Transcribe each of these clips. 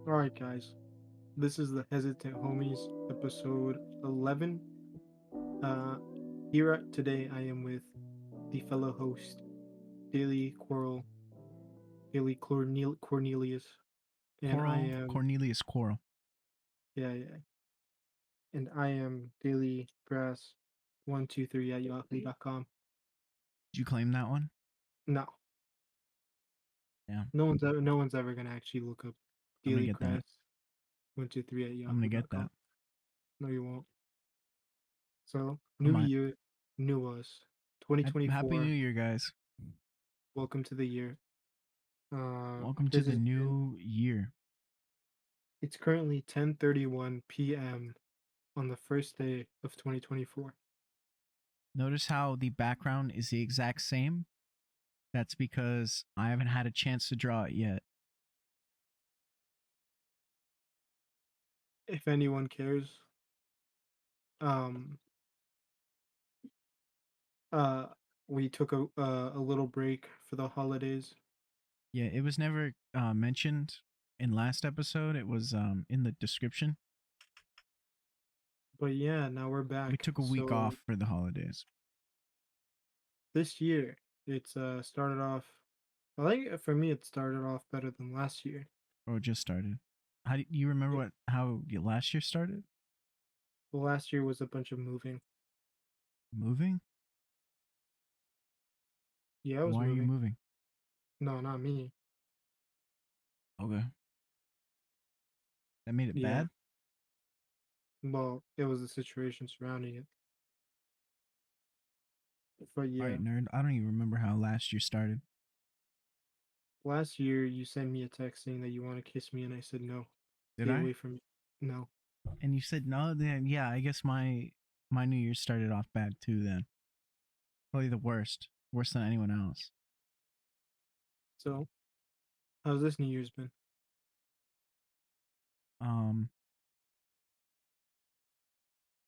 Alright, guys. This is the Hesitant Homies, episode 11. Uh, today, I am with the fellow host, Daily Quarrel, Cornelius, and I Coral, am, Cornelius Coral. yeah, and I am Daily Grass 123 at yahoo.com. Did you claim that one? No, Yeah, no one's ever gonna actually look up I'm gonna Daily get that. Grass 123 at I'm gonna get yahoo.com. that. No, you won't. So, I new might. year, new us, Happy New 2024. Year, guys. Welcome to the year. Welcome to This the has been. new year. It's currently 10:31 p.m. on the first day of 2024. Notice how the background is the exact same? That's because I haven't had a chance to draw it yet. If anyone cares, um, uh, we took a little break for the holidays, Yeah, it was never mentioned in last episode. It was in the description. but yeah, now we're We back. took a week So off for the holidays. this year, it's started off. I think for me, it started off better than last year. Or it just started. How do you remember how last year started? Well, last year was a bunch of moving. Moving? Yeah, I was Why are you moving. moving? No, not me. Okay. That made it Yeah, bad? well, it was the situation surrounding it. But All yeah, right, nerd. I don't even remember how last year started. last year you sent me a text saying that you want to kiss me, and I said no. Did Stay I? away from me. No. And you said no. Then yeah, I guess my New Year started off bad too. Then probably the worst, worse than anyone else. So, how's this New Year's been? Um,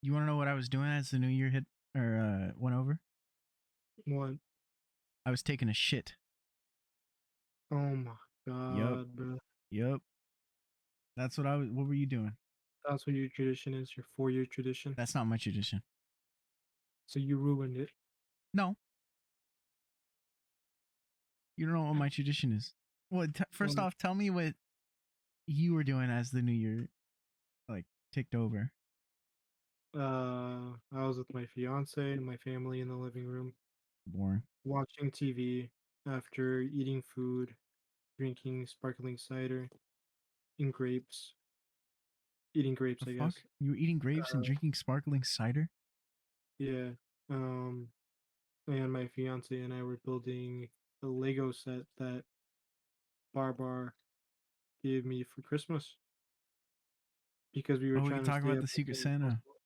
you want to know what I was doing as the New Year hit or went over? What? I was taking a shit. Oh my Yup, god, bro. yup. That's what I was. What were you doing? That's what your tradition is, your 4-year tradition. That's not my tradition. So you ruined it. No, you don't know what my tradition is. Well, first Well, off, tell me what you were doing as the New Year like ticked over. I was with my fiance and my family in the living room, Boring. watching TV after eating food, drinking sparkling cider, and grapes. Eating grapes, The I fuck? guess. You were eating grapes and Uh, drinking sparkling cider? yeah. Um, and my fiance and I were building a Lego set that Barbar gave me for Christmas because we were Oh, we trying could to talk stay about up the as Secret late as Santa. possible.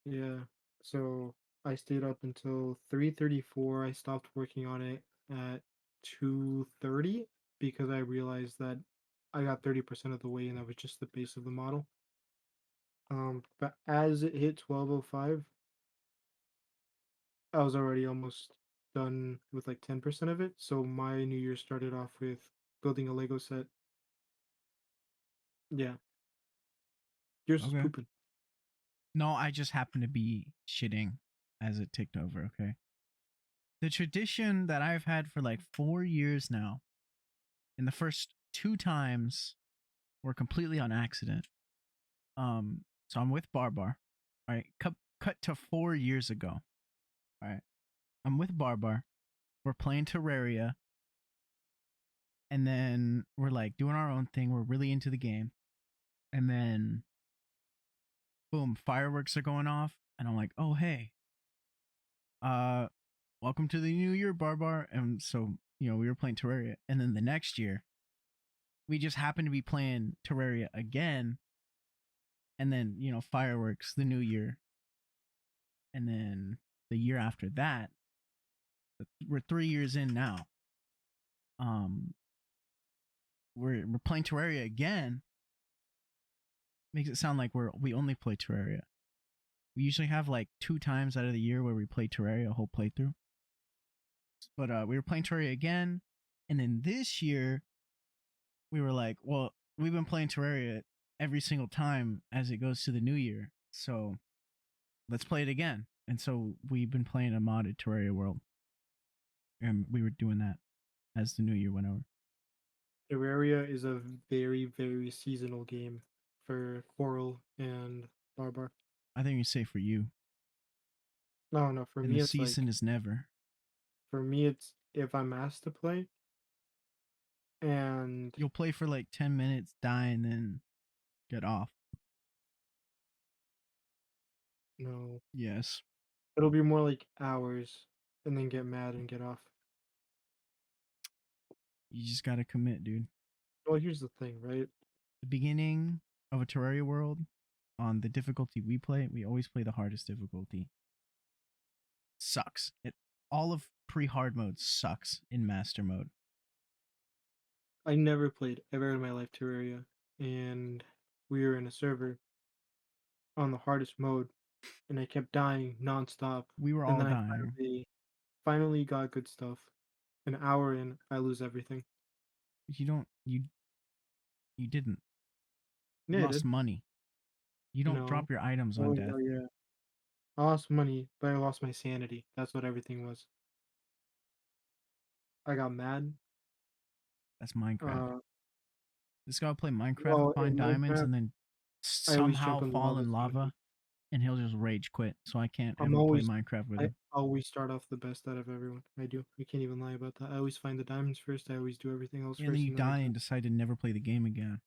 Yeah. So I stayed up until 3:34. I stopped working on it at 2:30 because I realized that I got 30% of the way and that was just the base of the model. But as it hit 12:05, I was already almost done with like 10% of it. So my New Year started off with building a Lego set. Yeah. Yours was Okay. pooping. No, I just happened to be shitting as it ticked over, okay? The tradition that I've had for like 4 years now, and the first two times were completely on accident. So I'm with Barbar. All right, cut to 4 years ago. All right, I'm with Barbar. We're playing Terraria, and then we're like doing our own thing. We're really into the game, and then boom, fireworks are going off, and I'm like, oh hey, uh, welcome to the new year, Barbar. And so we were playing Terraria, and then the next year we just happened to be playing Terraria again, and then fireworks the new year, and then the year after that, we're 3 years in now. Um, we're playing Terraria again. Makes it sound like we only play Terraria. We usually have like 2 times out of the year where we play Terraria a whole playthrough. But we were playing Terraria again, and then this year we were like, well, we've been playing Terraria every single time as it goes to the new year. So let's play it again. And so we've been playing a modded Terraria world, and we were doing that as the new year went over. Terraria is a very, very seasonal game for Coral and Barbar. I think you say for you, No, no, for and the me it's season like is never. it's if I'm asked to play and You'll play for like 10 minutes, die, and then get off. no, Yes, it'll be more like hours and then get mad and get off. you just gotta commit, dude. Well, here's the thing, right? The beginning of a Terraria world, on the difficulty we play, we always play the hardest difficulty. Sucks. It all of pre-hard mode sucks in master mode. I never played ever in my life Terraria, and we were in a server on the hardest mode, and I kept dying nonstop. We were And all then I dying. finally got good stuff. An hour in, I lose everything. You don't. You didn't. You Yeah, I lost did. money. You don't No. drop your items on Oh, death. hell yeah. I lost money, but I lost my sanity. That's what everything was. I got mad. That's Minecraft. Uh, This guy will play Minecraft, well, find in diamonds, Minecraft, and then I always somehow jump in fall lava in so lava, and he'll just rage quit. So I can't I'm ever play always Minecraft with I him. always start off the best out of everyone. I do. I can't even lie about that. I always find the diamonds first. I always do everything else And then first, you and then I die die. and decide to never play the game again.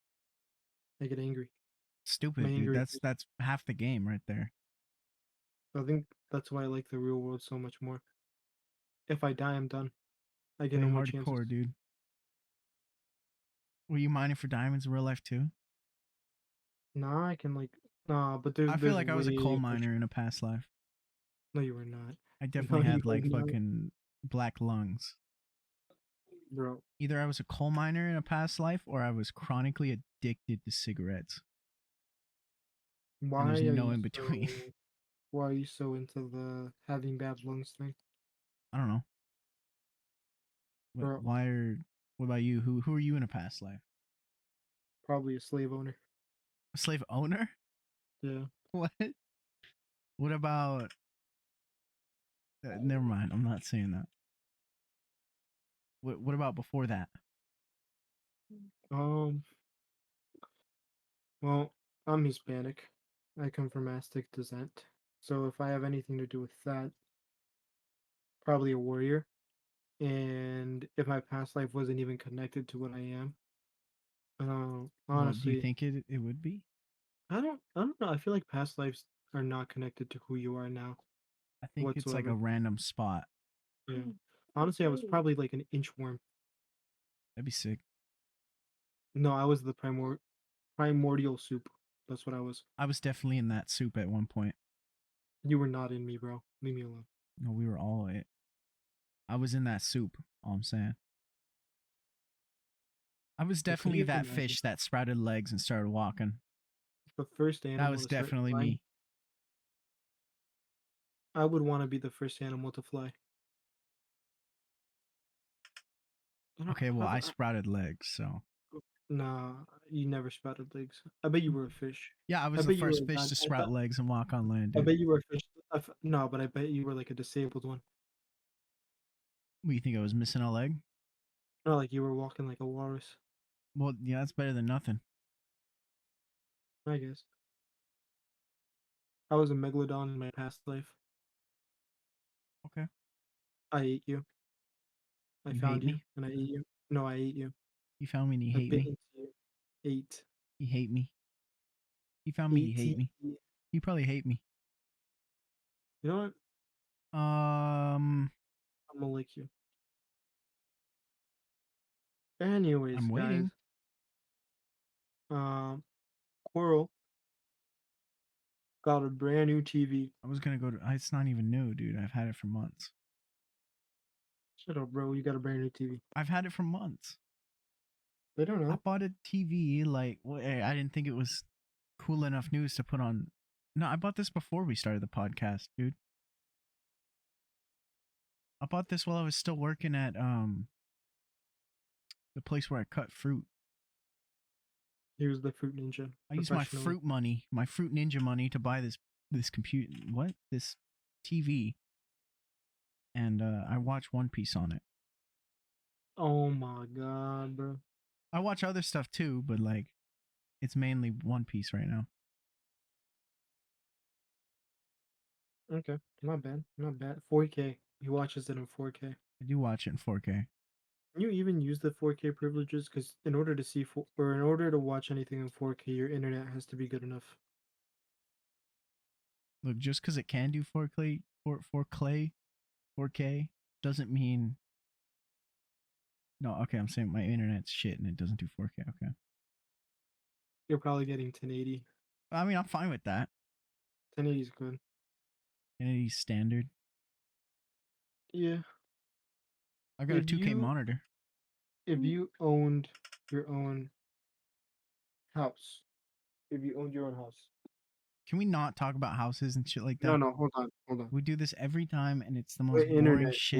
I get angry. My Stupid, dude. anger. That's half the game right there. I think that's why I like the real world so much more. If I die, I'm done. I get Play no more chances. hardcore, dude. Were you mining for diamonds in real life too? Nah, I can like nah, but I feel there's like I was a coal way more. miner in a past life. No, you were not. I No, definitely you had were like not, fucking black lungs. bro. Either I was a coal miner in a past life or I was chronically addicted to cigarettes. And Why there's are no you in between. so? Why are you so into the having bad lungs thing, I don't know. bro? Why are what about you? Who are you in a past life? Probably a slave owner. A slave owner? Yeah. What? What about never mind. I'm not saying that. What about before that? Um. Well, I'm Hispanic. I come from Aztec descent. So if I have anything to do with that, probably a warrior. And if my past life wasn't even connected to what I am, Well, do you honestly, think it would be? I don't know. I feel like past lives are not connected to who you are now I think it's like a whatsoever. random spot. Yeah. Honestly, I was probably like an inchworm. That'd be sick. No, I was the primordial soup. That's what I was. I was definitely in that soup at one point. You were not in me, bro. Leave me alone. No, we were all it. I was in that soup. All I'm saying. I was But could definitely you that imagine fish that sprouted legs and started walking. the first That animal was to start definitely flying? me. I would want to be the first animal to fly. I don't Okay, well, have. I sprouted legs, so Nah, you never sprouted legs. I bet you were a fish. yeah, I I was the bet you were first a fish non. to sprout legs and walk on land, I dude. bet you were a fish. No, but I bet you were like a disabled one. What, you think I was missing a leg? Not like you were walking like a walrus. Well, yeah, that's better than nothing. I guess I was a megalodon in my past life. Okay, I ate you. I you hate found you me. and I ate you. No, I ate you. You found me and you I hate bit me. into you. Ate. You hate me. You found me. You Ate. hate me. You You probably hate me. know what? Um, I'm gonna lick you. Anyways, I'm guys. waiting. Um, Coral got a brand new TV. I was gonna go to. It's not even new, dude. I've had it for months. Shut up, bro. You got a brand new TV. I've had it for months. They don't I know. bought a TV like I didn't think it was cool enough news to put on. No, I bought this before we started the podcast, dude. I bought this while I was still working at the place where I cut fruit. He was the fruit ninja I use professionally. my fruit ninja money to buy this computer, this TV, and I watch One Piece on it. Oh my god, bro. I watch other stuff too, but like it's mainly One Piece right now. Okay, not bad, not bad. 4K. He watches it in 4K. I do watch it in 4K. Can you even use the 4K privileges? Because in order to or in order to watch anything in 4K, your internet has to be good enough. Look, just because it can do 4K doesn't mean no. Okay, I'm saying my internet's shit and it doesn't do 4K. Okay, You're probably getting 1080. I mean I'm fine with that. 1080 is good. 1080 standard. Yeah. I got a If 2K you monitor. if you owned your own house, if you owned your own house. Can we not talk about houses and shit like No, that? no, hold on, hold on. We do this every time, and it's the What most boring internet? shit.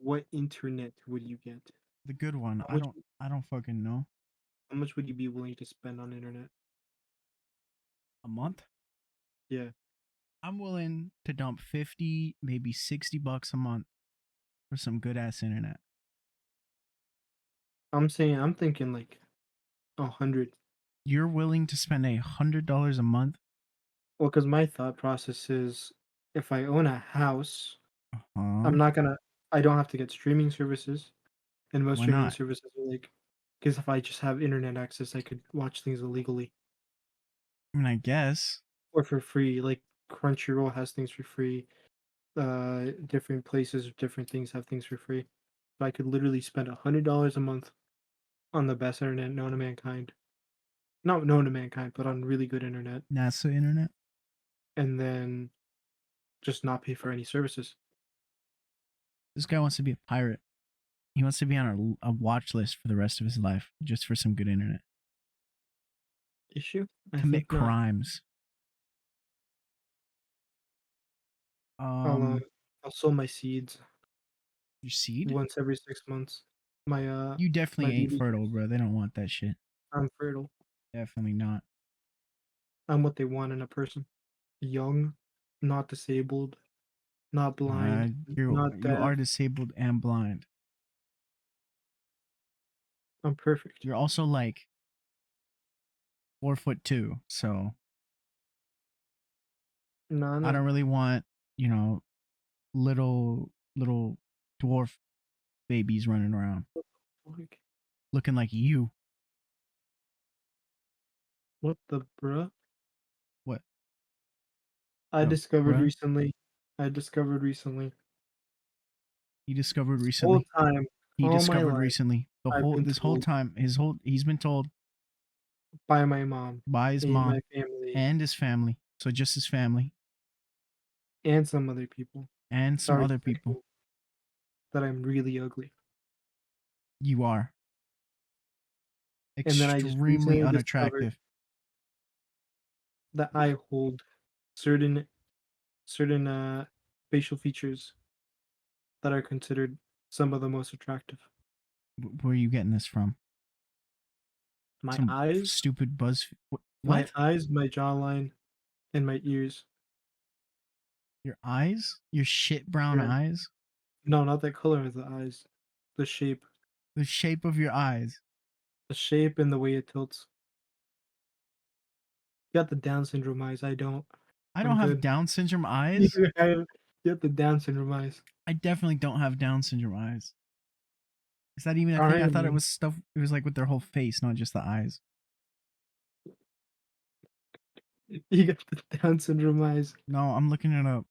What internet would you get? The good one. How I much don't. I don't fucking know. how much would you be willing to spend on internet? A month. Yeah. I'm willing to dump 50, maybe $60 a month for some good ass internet. I'm thinking like 100. You're willing to spend $100 a month? Well, because my thought process is if I own a house, Huh? I'm not gonna I don't have to get streaming services. And most Why streaming not? services are like because if I just have internet access, I could watch things illegally I mean, I guess. or for free. Like Crunchyroll has things for free. Different places, different things have things for free. So I could literally spend $100 a month on the best internet known to mankind. Not known to mankind, but on really good internet, NASA internet. and then just not pay for any services. This guy wants to be a pirate. He wants to be on a watch list for the rest of his life just for some good internet. Issue? I think Commit not. crimes. I'll uh, Um, I'll sow my seeds your seed? once every 6 months. My You my definitely ain't baby fertile, hairs. bro. They don't want that shit. I'm fertile. Definitely not. I'm what they want in a person. Young, not disabled, not blind, not You are deaf. disabled and blind. I'm perfect. You're also like 4'2", so No, I no. don't really want, you know, little dwarf babies running around Like, looking like you. what the bruh? What I the discovered bruh? recently. I discovered recently. He discovered This whole recently. time, He all my discovered life, recently. I've been This whole told time, he's been told by my mom by his and my mom family and his family. So just his family and some other people. and some Sorry, other people. that I'm really ugly. You are And then I just extremely recently discovered unattractive. that I hold certain facial features that are considered some of the most attractive. Where are you getting this from? My Some eyes, stupid buzz. What? my jawline, and my ears. Your eyes? Your shit brown Yeah. eyes? No, not the color of the eyes. The shape. The shape of your eyes. The shape and the way it tilts. You got the Down syndrome eyes. I don't. I I'm don't have good. Down syndrome You eyes. have you have the Down syndrome eyes. I definitely don't have Down syndrome eyes. Is that even a thing? I Alright, thought it man. was stuff. It was like with their whole face, not just the eyes. You got the Down syndrome eyes. No, I'm looking it up.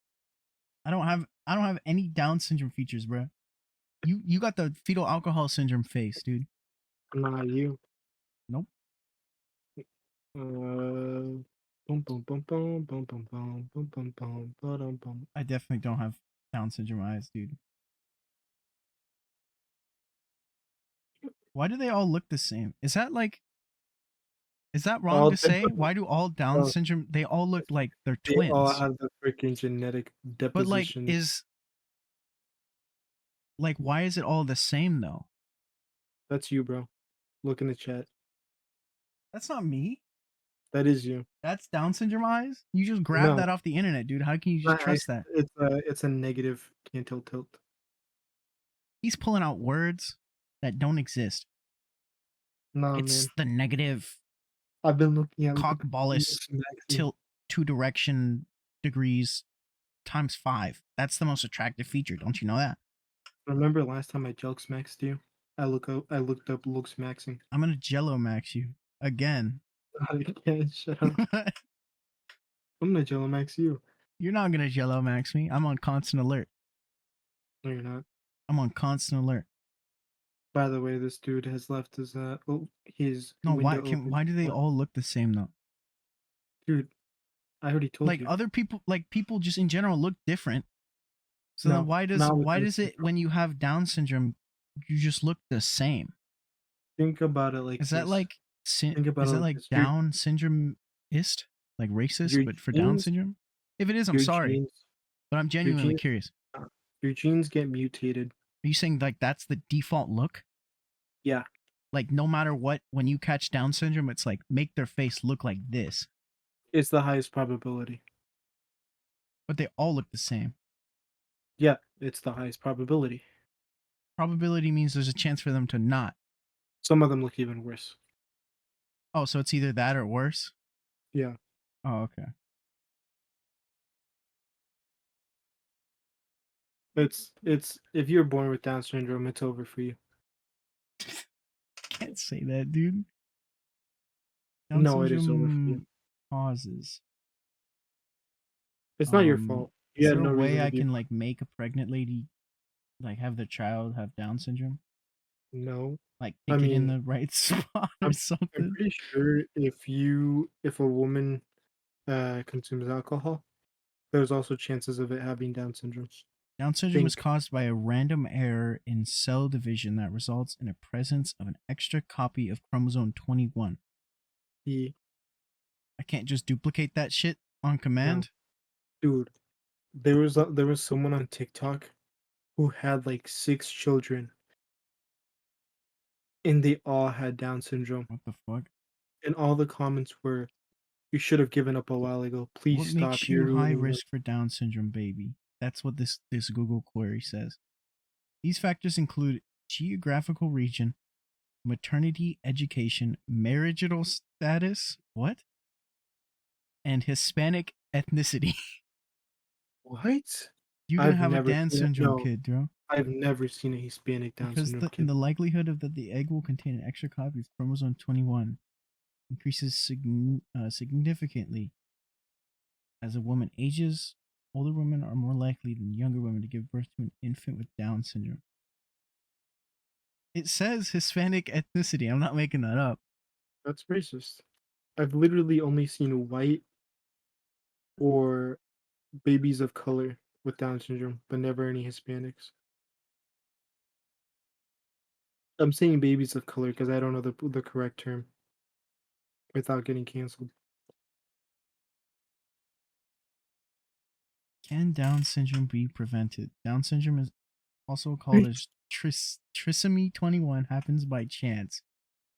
I don't have any Down syndrome features, bro. You got the fetal alcohol syndrome face, dude. Not you. Nope. Bum bum bum bum bum bum bum bum bum bum bum bum. I definitely don't have Down syndrome eyes, dude. Why do they all look the same? Is that wrong All to say? Why do all Down bro, syndrome they all look like they're they all twins? have the freaking genetic But like deposition. is like why is it all the same though? That's you, bro. Look in the chat. That's not me. That is you. That's Down syndrome eyes. You just grabbed No, that off the internet, dude. How can you just I trust that? it's a negative cantil tilt. He's pulling out words that don't exist. Nah, It's man. the negative I've been looking at like cockballus looks maxing. tilt 2 direction degrees times 5. That's the most attractive feature. Don't you know that? Remember last time I jokes maxed you? I looked up looks maxing. I'm gonna Jello max you again. I can't shut up. I'm gonna jello max you. You're not gonna Jello max me. I'm on constant alert. No, you're not. I'm on constant alert. By the way, this dude has left his No, window open. why do they What? all look the same though? Dude, I already told Like you. other people, like people just in general look different. So then No, not with why Down does it syndrome. when you have Down syndrome you just look the same? Think about it like Is that this. like Think about is it that like like this. Down syndromeist? Like racist, Your but for Down genes, syndrome? If it is, I'm your sorry, genes, but I'm your genuinely genes, curious. uh, your genes get mutated. Are you saying like that's the default look? Yeah, Like no matter what, when you catch Down syndrome, it's like make their face look like this, it's the highest probability. but they all look the same. Yeah, it's the highest probability. Probability means there's a chance for them to not. Some of them look even worse. Oh, so it's either that or worse. Yeah, Oh, okay. it's if you're born with Down syndrome, it's over for you. Can't say that, dude. Down No, it is over for you. syndrome causes. It's not your fault. You Is had there a no way reason to I be. can like make a pregnant lady like have their child have Down syndrome? No, Like I kick it in mean, the right spot or I'm something? pretty sure if a woman consumes alcohol, there's also chances of it having Down syndrome. Down syndrome is Think caused by a random error in cell division that results in a presence of an extra copy of chromosome 21. the I can't just duplicate that shit on no, command. dude. There was someone on TikTok who had like 6 children, and they all had Down syndrome. What the fuck? And all the comments were, "You should have given up a while ago. Please What stop. makes you You're high ruining them." risk for Down syndrome, baby? That's what this Google query says. These factors include geographical region, maternity, education, marital status, what? And Hispanic ethnicity. What? You're gonna I've have a never Down seen it. syndrome No, kid, bro. I've never seen a Hispanic Down Because syndrome in kid. the likelihood of that the egg will contain an extra copy of chromosome 21 increases significantly as a woman ages. Older women are more likely than younger women to give birth to an infant with Down syndrome. It says Hispanic ethnicity. I'm not making that up. That's racist. I've literally only seen white or babies of color with Down syndrome, but never any Hispanics. I'm saying babies of color because I don't know the correct term without getting canceled. Can Down syndrome be prevented? Down syndrome is also called as trisomy 21, happens by chance.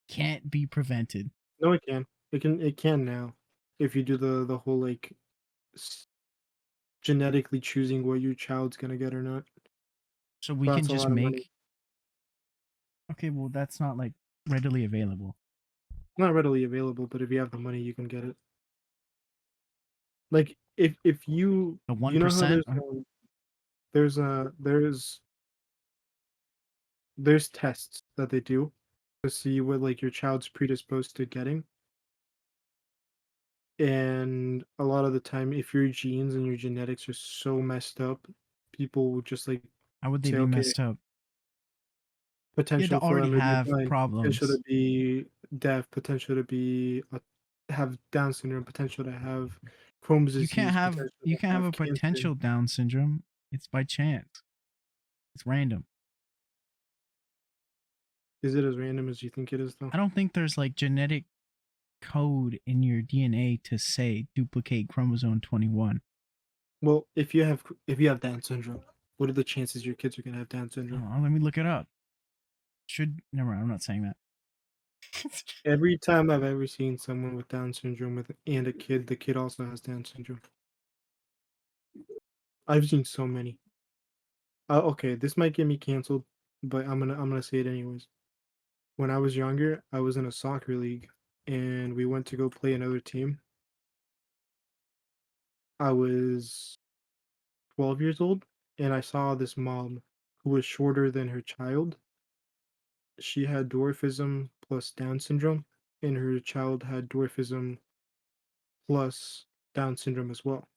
Can't be prevented. No, it can. It can now. If you do the whole like s- genetically choosing what your child's gonna get or not. So we But can that's a just lot of money. make. Okay, well, that's not like readily available. Not readily available, but if you have the money, you can get it. Like if The you know how 1%? there's there's tests that they do to see what like your child's predisposed to getting. And a lot of the time, if your genes and your genetics are so messed up, people will just like How would they say, be okay, messed up? You had to potential for already them to be have blind, potential to problems. be deaf, potential to be have Down syndrome, potential to have Crohn's disease, potential You to can't have have a cancer. potential Down syndrome. It's by chance. It's random. Is it as random as you think it is, though? I don't think there's like genetic code in your DNA to say duplicate chromosome 21. Well, if you have Down syndrome, what are the chances your kids are gonna have Down syndrome? Oh, let me look it up. Should never mind, I'm not saying that. Every time I've ever seen someone with Down syndrome and a kid, the kid also has Down syndrome. I've seen so many. Okay, this might get me canceled, but I'm gonna say it anyways. When I was younger, I was in a soccer league, and we went to go play another team. I was 12 years old, and I saw this mom who was shorter than her child. She had dwarfism plus Down syndrome, and her child had dwarfism plus Down syndrome as well.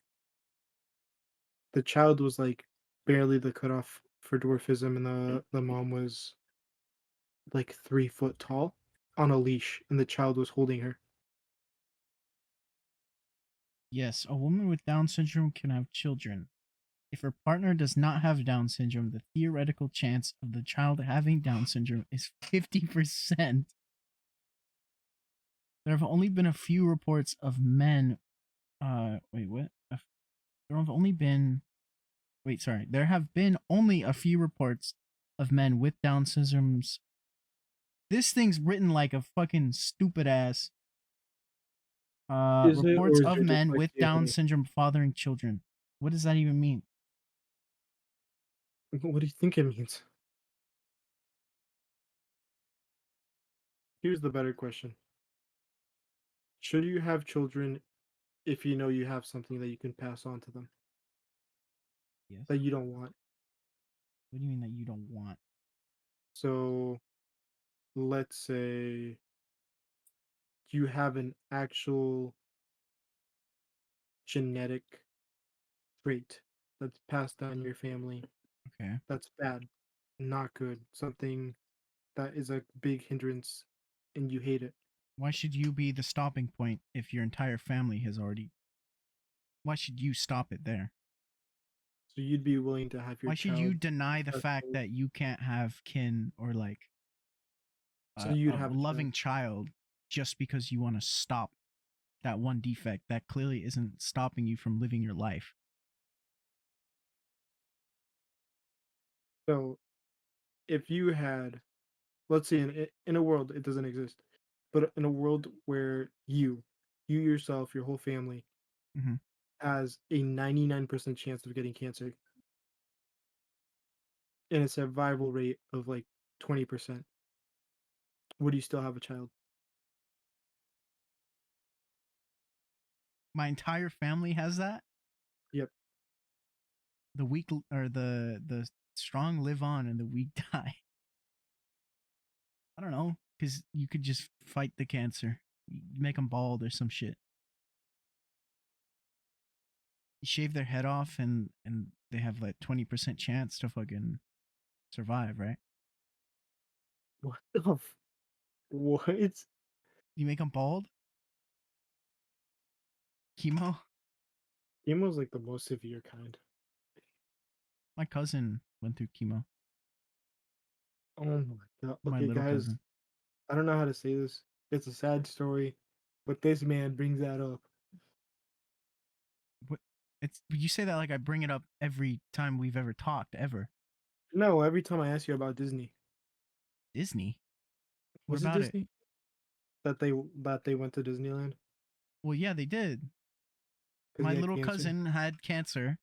The child was like barely the cutoff for dwarfism, and the mom was like 3 foot tall on a leash, and the child was holding her. Yes, a woman with Down syndrome can have children. If her partner does not have Down syndrome, the theoretical chance of the child having Down syndrome is 50%. There have only been a few reports of men. Wait, what? There have only been. Wait, sorry. There have been only a few reports of men with Down syndromes. This thing's written like a fucking stupid ass. Is it, Reports or is of your men with dyslexia Down hitting? syndrome fathering children. What does that even mean? What do you think it means? Here's the better question: should you have children if you know you have something that you can pass on to them Yes. that you don't want? What do you mean that you don't want? So let's say you have an actual genetic trait that's passed down your family Okay. that's bad, not good, something that is a big hindrance and you hate it. Why should you be the stopping point if your entire family has already? Why should you stop it there? So you'd be willing to have your Why should you child deny the fact successful. that you can't have kin or like So you'd a have a child. loving child just because you want to stop that one defect that clearly isn't stopping you from living your life? So if you had, let's say in a world it doesn't exist, but in a world where you yourself, your whole family Hmm. has a 99% chance of getting cancer and a survival rate of like 20%, would you still have a child? My entire family has that. Yep. The weak or the strong live on and the weak die. I don't know, because you could just fight the cancer. You make them bald or some shit. You shave their head off and they have like 20% chance to fucking survive, right? What the what? You make them bald, chemo. Chemo's like the most severe kind. My cousin went through chemo. Oh my god. My Okay, little guys, cousin. I don't know how to say this. It's a sad story, but this man brings that up. What? It's you say that like I bring it up every time we've ever talked ever. No, every time I ask you about Disney, Disney. What was it about it? Disney that they went to Disneyland Well, yeah, they did. because My he had little cancer? cousin had cancer.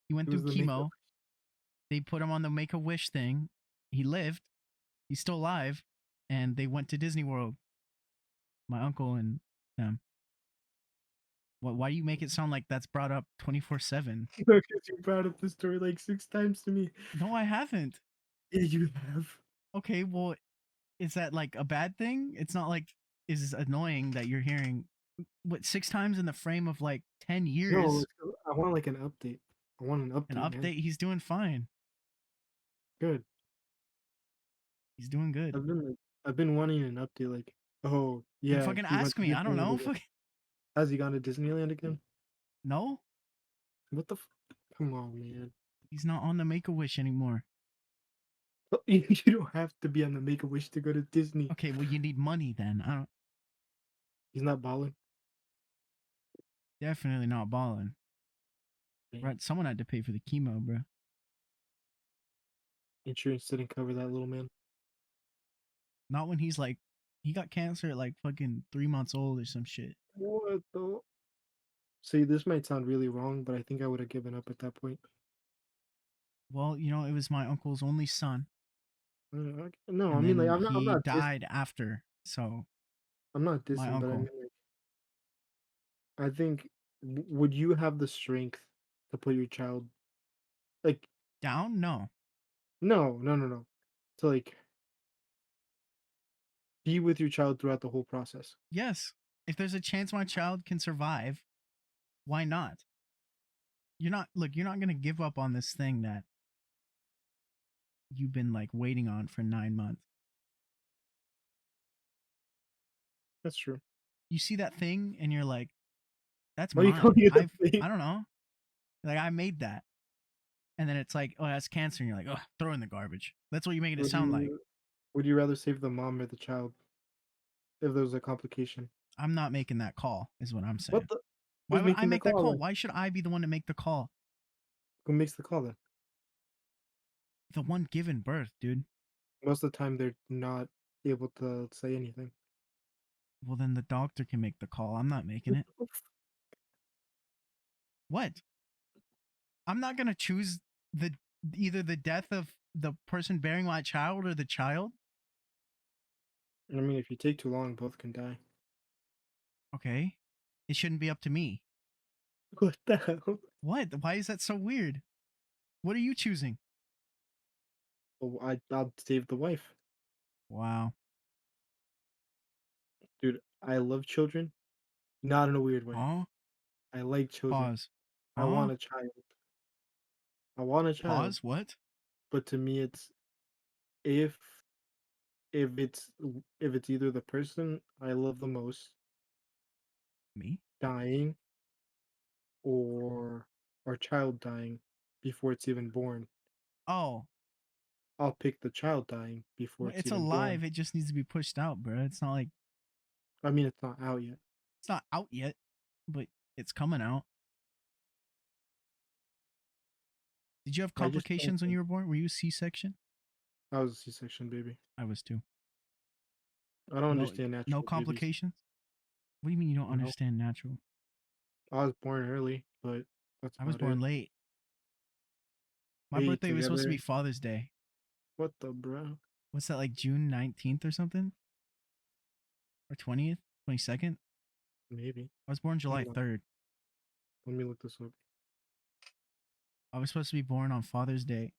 He went It through was the makeup. chemo. They put him on the Make a Wish thing. He lived. He's still alive, and they went to Disney World. My uncle and them. What? Why do you make it sound like that's brought up 24/7? Because you brought up the story like 6 times to me. No, I haven't. Yeah, you have. Okay, well, is that like a bad thing? It's not like is annoying that you're hearing what 6 times in the frame of like 10 years. No, I want like an update. I want an An update, man. update. He's doing fine. Good. He's doing good. I've been wanting an update. Like, oh Then yeah, fucking he went ask to me. I don't Disneyland know. again. Fuck. Has he gone to Disneyland again? No, What the? Come on, man. he's not on the Make a Wish anymore. You don't have to be on the Make a Wish to go to Disney. Okay, well you need money then. I don't. He's not balling. Definitely not balling. Man, Right? Someone had to pay for the chemo, bro. insurance didn't cover that little man. Not when he's like he got cancer at like fucking 3 months old or some shit. What the? See, this might sound really wrong, but I think I would have given up at that point. Well, it was my uncle's only son, Okay. No, I and mean like then I'm not. I'm he not dissing. died after. So I'm not my dissing, but I uncle mean like I think would you have the strength to put your child like down? No. no, no, no, no, to like be with your child throughout the whole process? Yes. If there's a chance my child can survive, why not? You're not gonna give up on this thing that you've been like waiting on for 9 months. That's true. You see that thing and you're like, that's Why are you mine. calling it a thing? I don't know. Like I made that. And then it's like, oh, that's cancer, and you're like, oh, throw it in the garbage. That's what you're making it Would sound like. you would you rather save the mom or the child if there was a complication? I'm not making that call, is what I'm What saying. the? Why Who's would I making the make that call call? then? Why should I be the one to make the call? Who makes the call then? The one giving birth, dude. Most of the time they're not able to say anything. Well, then the doctor can make the call. I'm not making it. What? I'm not gonna choose the either the death of the person bearing my child or the child. I mean, if you take too long, both can die. Okay, it shouldn't be up to me. What the hell? What? Why is that so weird? What are you choosing? Oh, I'll save the wife, Wow. dude. I love children, not in a weird way. Huh? I like children. Pause. I Huh? want a child. I want a child, Pause. What? but to me, it's if if it's if it's either the person I love the most Me? dying or our child dying before it's even born, Oh, I'll pick the child dying before well, it's it's even born. alive. It just needs to be pushed out, bro. It's not like I mean, it's not out yet. it's not out yet, but it's coming out. Did you have I just don't complications when think you were born? Were you a C-section? I was a C-section baby. I was too. I don't No, understand no natural babies. complications. What do you mean you don't No, understand natural? I was born early, but that's I was about born it. late. My Hey, birthday was supposed to together. be Father's Day. What the bro? What's that, like June 19th or something? Or 20th? 22nd? Maybe. I was born July Hold on. 3rd. Let me look this up. I was supposed to be born on Father's Day.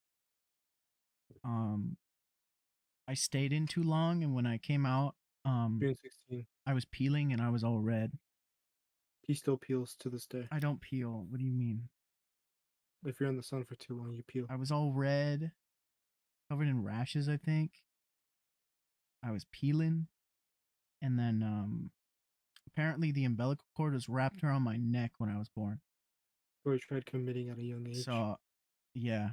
Um, I stayed in too long, and when I came out, June 16th. I was peeling and I was all red. He still peels to this day. I don't peel. What do you mean? If you're in the sun for too long, you peel. I was all red, covered in rashes, I think. I was peeling, and then apparently the umbilical cord was wrapped around my neck when I was born. Or he tried committing at a young age. So, yeah,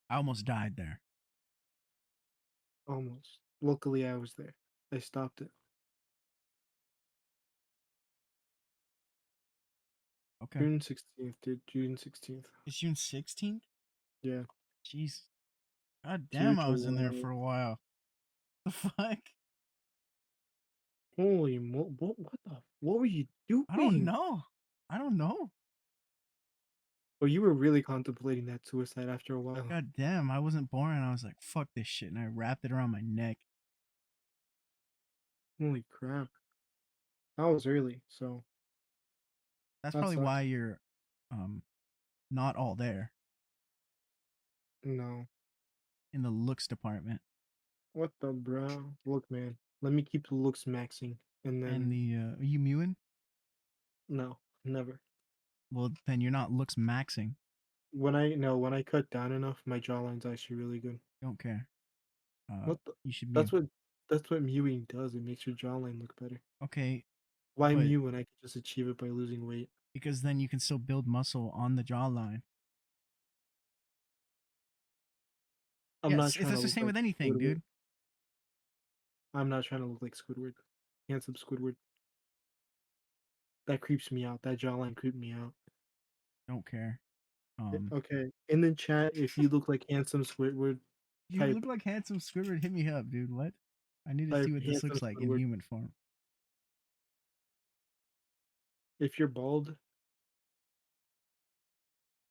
I almost died there. Almost. Luckily, I was there. I stopped it. Okay. June 16th, dude. June 16th. It's June 16th? Yeah. Jeez. God To damn, I was in there July. for a while. The fuck? Holy mo! What the? What were you I don't doing? know. I don't know. Oh, you were really contemplating that suicide after a while. God damn, I wasn't born and I was like, fuck this shit. And I wrapped it around my neck. Holy crap. I was early, so That's that probably why sucks. you're um not all there No. in the looks department. What the bro? Look, man. Let me keep the looks maxing. And And then, the are you mewing? no, never. Well, then you're not looks maxing. When I, no, when I cut down enough, my jawline's actually really good. Don't care. What the? You should mew. That's what, that's what mewing does. It makes your jawline look better. Okay, Why but mew when I can just achieve it by losing weight? because then you can still build muscle on the jawline. I'm not Yes, it's trying to the look same like with anything, Squidward. dude. I'm not trying to look like Squidward. Handsome Squidward. That creeps me out. That jawline creeped me out. Don't care. Okay. In the chat, if you look like handsome Squidward, You type look like handsome Squidward. Hit me up, dude. What? I need to Like see what this handsome looks like in Squidward. human form. If you're bald,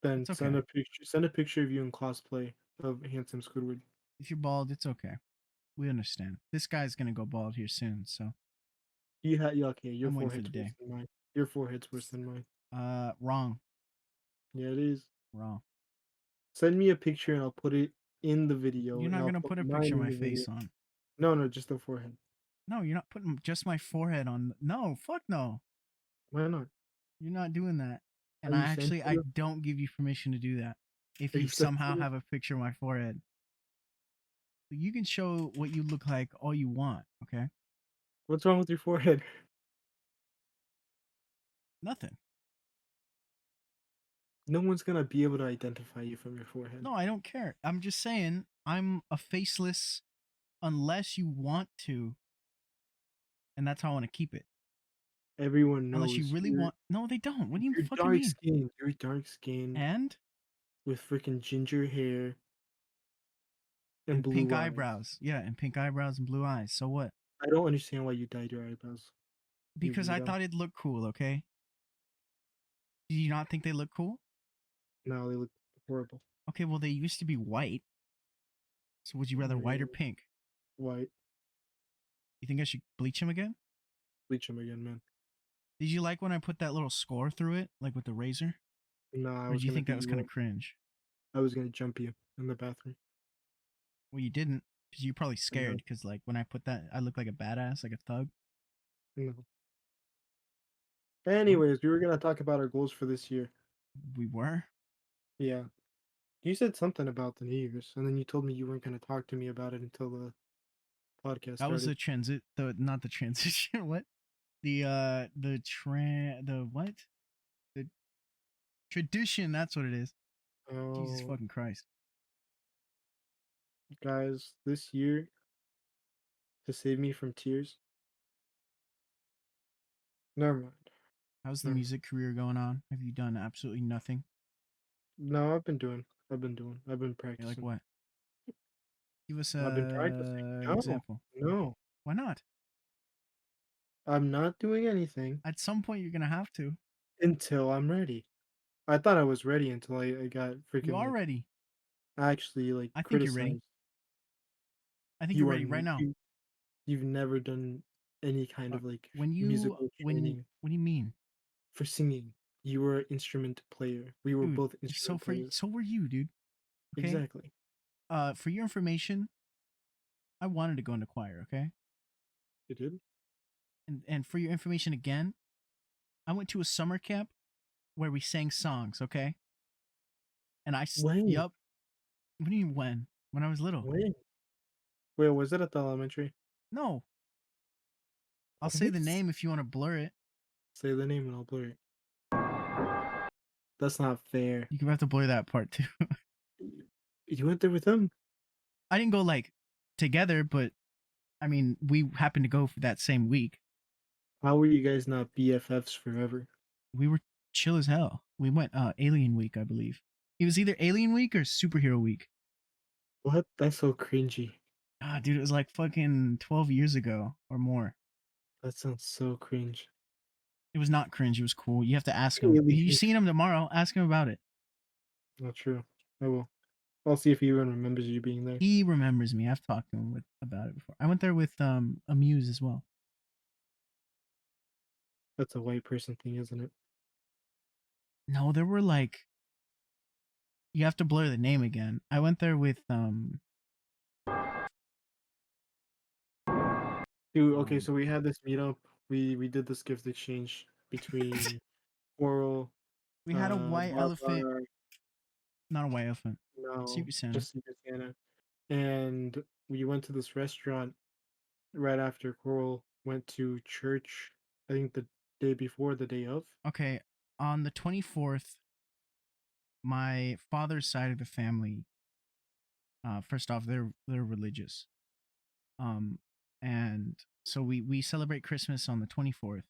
then It's okay. send a picture of you in cosplay of handsome Squidward. If you're bald, it's okay. We understand. This guy's gonna go bald here soon, so Yeah, okay, your I'm waiting for the forehead's worse day. than mine. Your forehead's worse than mine. Wrong. Yeah, it is. Wrong. Send me a picture and I'll put it in the video You're and not I'll gonna put put a mine picture of in my the video. face on. No, no, just the forehead. No, you're not putting just my forehead on. No, fuck no. Why not? You're not doing that. Are And you I sensitive? don't give you permission to do that. If Are you you somehow sensitive? have a picture of my forehead, you can show what you look like all you want, okay? What's wrong with your forehead? Nothing. No one's gonna be able to identify you from your forehead. No, I don't care. I'm just saying I'm a faceless unless you want to, and that's how I want to keep it. Everyone Unless you knows really want. No, they don't. What do you you're fucking dark mean? skinned. You're dark skinned And with freaking ginger hair and pink blue eyes. eyebrows. Yeah, and pink eyebrows and blue eyes. So what? I don't understand why you dyed your eyebrows. You Because I weirdo. thought it'd look cool, okay? Do you not think they look cool? No, they look horrible. Okay, well they used to be white. So would you rather white or Mm, pink? white. You think I should bleach them again? Bleach them again, man. Did you like when I put that little score through it, like with the razor? No, I Or did was you gonna think that beat was you kind of up. cringe? I was gonna jump you in the bathroom. Well, you didn't, because you're probably No, scared. Because like when I put that, I look like a badass, like a thug. no. What? Anyways, we were gonna talk about our goals for this year. We were. Yeah. You said something about the New Year's, and then you told me you weren't gonna talk to me about it until the podcast That was started. the transit. The not the transition. What? The what? The tradition. That's what it is. Jesus Oh, fucking Christ. guys, this year to save me from tears. Never mind. How's the Never mind. music career going on? Have you done absolutely nothing? No, I've been You're like practicing. what? Give us I've been practicing. a No, example. no, Why not? I'm not doing anything At some point, you're gonna have to. until I'm ready. I thought I was ready until I got You freaking are like ready. actually like I think you're ready. criticized. I think you're You are ready right now. you've never done any kind Uh, of like When you musical when training what do you mean, for singing. You were an instrument player. We were dude? both instrument players. So were you, dude. Okay. Exactly. For your information, I wanted to go into choir. Okay. You did? And for your information again, I went to a summer camp where we sang songs. Okay. And When? yup. What do you mean when? When I was little. When? Wait, was it at the elementary? No, I'll say the What? name if you want to blur it. Say the name and I'll blur it. That's not fair. You can have to blur that part too. You went there with them? I didn't go like together, but I mean, we happened to go for that same week. How were you guys not BFFs forever? We were chill as hell. We went Alien Week, I believe. It was either Alien Week or Superhero Week. What? That's so cringy. Ah, dude, it was like fucking 12 years ago or more. That sounds so cringe. It was not cringe. It was cool. You have to ask him. You Alien. seen him tomorrow? Ask him about it. Not true. I will. I'll see if he even remembers you being there. He remembers me. I've talked to him about it before. I went there with Amuse as well. That's a white person thing, isn't it? No, there were like you have to blur the name again. I went there with Dude, okay, um so we had this meetup. We did this gift exchange between Coral, we had a white elephant, Barbara, not a white elephant. no, Secret Santa. just Secret Santa, and we went to this restaurant right after Coral went to church. I think the day before, the day of. Okay, on the 24th, my father's side of the family, first off, they're religious. Um, and so we celebrate Christmas on the 24th.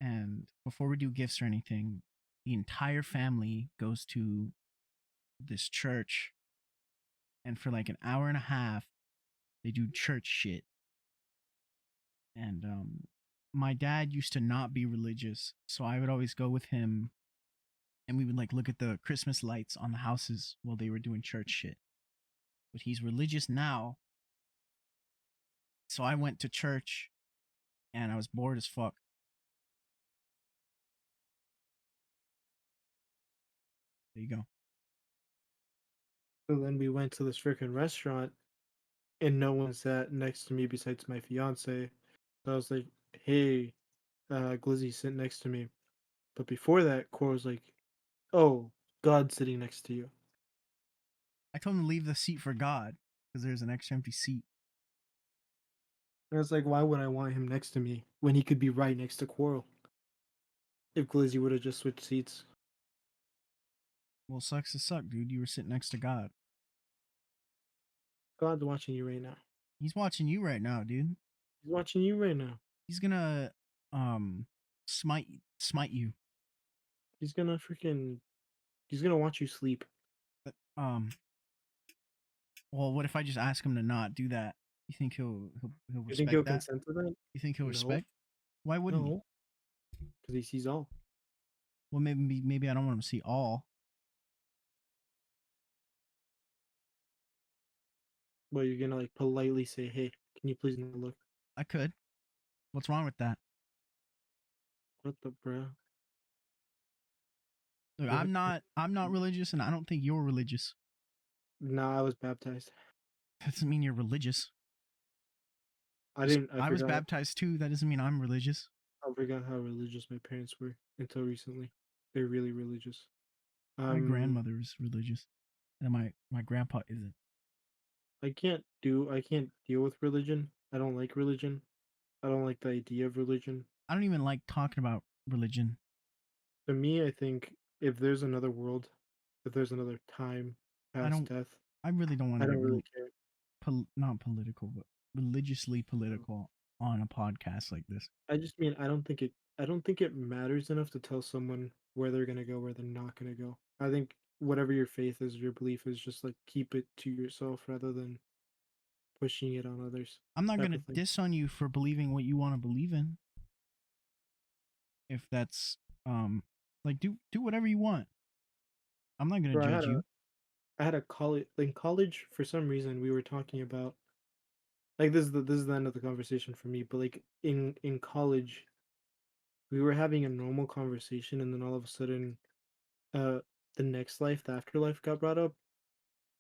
And before we do gifts or anything, the entire family goes to this church, and for like an hour and a half, they do church shit. And my dad used to not be religious, so I would always go with him, and we would like look at the Christmas lights on the houses while they were doing church shit. But he's religious now, so I went to church, and I was bored as fuck. There you go. So then we went to this freaking restaurant, and no one sat next to me besides my fiance. So I was like, "Hey, Glizzy, sit next to me." But before that, Cora was like, "Oh, God's sitting next to you." I told him to leave the seat for God because there's an extra empty seat. And I was like, "Why would I want him next to me when he could be right next to Coral?" If Glizzy would have just switched seats. Well, sucks to suck, dude. You were sitting next to God. God's watching you right now. He's watching you right now, dude. He's watching you right now. He's gonna um smite you. He's gonna freaking. He's gonna watch you sleep. But, well, what if I just ask him to not do that? You think he'll You think he'll respect that? consent to that? You think he'll No, respect? Why wouldn't he? no, because he sees all. Well, maybe I don't want him to see all. But you're gonna like politely say, "Hey, can you please not look?" I could. What's wrong with that? What the bruh? Look, What? I'm not religious, and I don't think you're religious. No, I was baptized. That doesn't mean you're religious. I Just didn't. I was baptized too. That doesn't mean I'm religious. I forgot how religious my parents were until recently. They're really religious. My Um, grandmother is religious, and my grandpa isn't. I can't deal with religion. I don't like religion. I don't like the idea of religion. I don't even like talking about religion. To me, I think if there's another world, if there's another time I past don't. death, I really don't want I to don't get really care. not political, but religiously political on a podcast like this. I just mean I don't think it matters enough to tell someone where they're gonna go, where they're not gonna go. I think whatever your faith is, your belief is, just like keep it to yourself rather than pushing it on others, I'm not type gonna of thing. diss on you for believing what you want to believe in. If that's like do whatever you want. I'm not gonna Bro, judge you. I had a college in college for some reason we were talking about like this is the end of the conversation for me, but like in college we were having a normal conversation and then all of a sudden uh the next life, the afterlife got brought up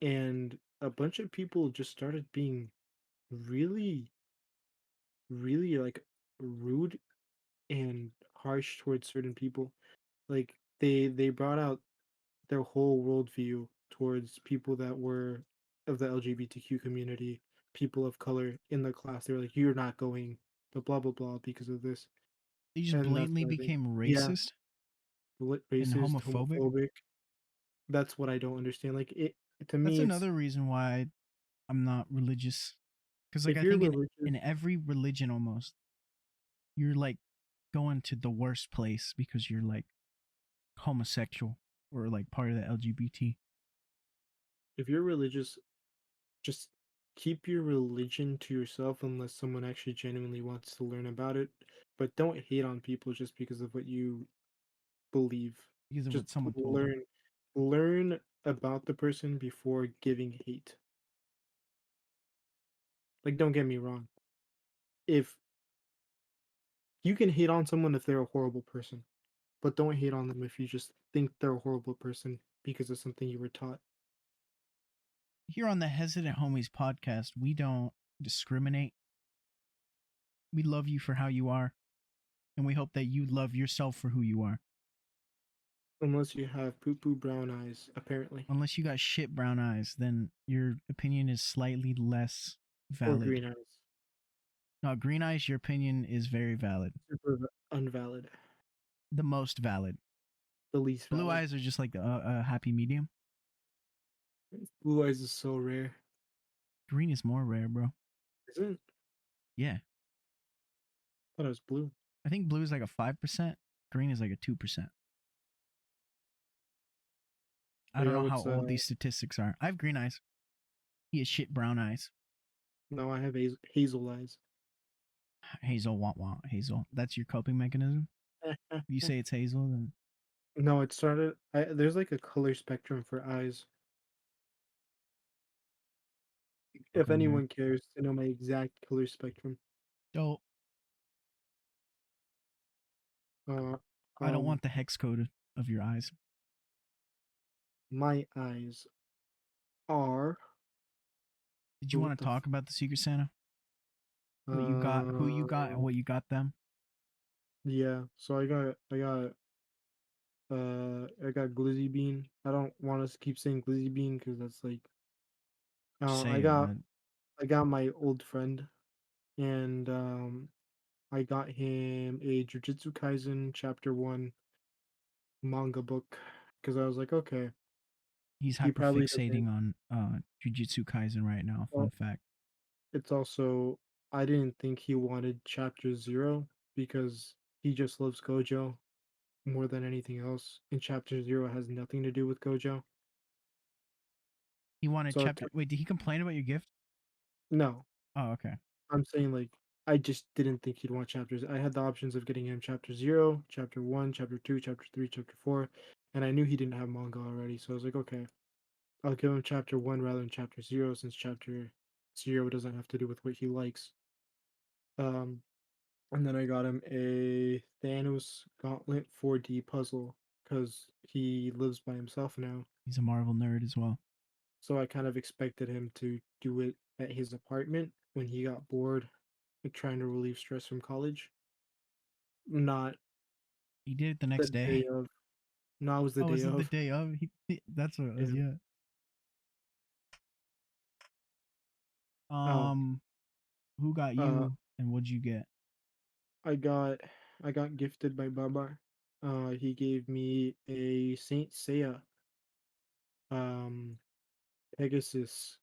and a bunch of people just started being really really like rude and harsh towards certain people. Like they brought out their whole worldview towards people that were of the LGBTQ community, people of color in the class. They were like, "You're not going to blah blah blah because of this," You just and that's blatantly what I think. became Yeah, racist and racist, homophobic. homophobic. That's what I don't understand. Like it to That's me, it's another reason why I'm not religious. Because like if I you're think religious, in every religion almost you're like going to the worst place because you're like homosexual or like part of the LGBT. if you're religious, just keep your religion to yourself unless someone actually genuinely wants to learn about it. But don't hate on people just because of what you believe. Because of Just what someone told you. learn about the person before giving hate. Like don't get me wrong. If you can hate on someone if they're a horrible person, but don't hate on them if you just think they're a horrible person because of something you were taught. Here on the Hesitant Homies podcast, we don't discriminate. We love you for how you are, and we hope that you love yourself for who you are. Unless you have poo poo brown eyes, apparently. Unless you got shit brown eyes, then your opinion is slightly less Or valid. green eyes. No, green eyes, your opinion is very valid. Super unvalid. The most valid. The least Blue valid. eyes are just like a happy medium. Blue eyes is so rare. Green is more rare, bro. Isn't it? Yeah. I thought it was blue. I think blue is like a 5%. Green is like a 2%. I But don't yeah, know how what's old these statistics are. I have green eyes. He has shit brown eyes. no, I have hazel eyes. Hazel, want Hazel. That's your coping mechanism. If you say it's Hazel, then No, it started. There's like a color spectrum for eyes. If okay, okay. anyone cares to know my exact color spectrum, So uh, I don't um, want the hex code of your eyes. my eyes are. Did you What want to the? talk about the Secret Santa? What you got, who you got, and Uh, what you got them? yeah. So I got Glizzy Bean. I don't want to keep saying Glizzy Bean because that's like, Just say I it, got but my old friend, and I got him a Jujutsu Kaisen Chapter One manga book because I was like, okay, he's he hyper probably doesn't. fixating on Jujutsu Kaisen right now. Fun Well, fact. it's also I didn't think he wanted Chapter Zero because he just loves Gojo more than anything else, and Chapter Zero has nothing to do with Gojo. He wanted So chapter. Wait, did he complain about your gift? no, Oh, okay. I'm saying like I just didn't think he'd want chapters. I had the options of getting him Chapter Zero, Chapter One, Chapter Two, Chapter Three, Chapter Four, and I knew he didn't have manga already, so I was like, okay, I'll give him Chapter One rather than Chapter Zero since Chapter Zero doesn't have to do with what he likes. Um, and then I got him a Thanos Gauntlet 4D puzzle because he lives by himself now. He's a Marvel nerd as well. So I kind of expected him to do it at his apartment when he got bored, like trying to relieve stress from college. Not He did it the the next day day. of. No, it was the Oh, day was it the of. day of? That's what it was. Yeah. Yeah. Oh, Um, who got uh, you, and what'd you get? I got I got gifted by Babar. He gave me a Saint Seiya, um, Pegasus,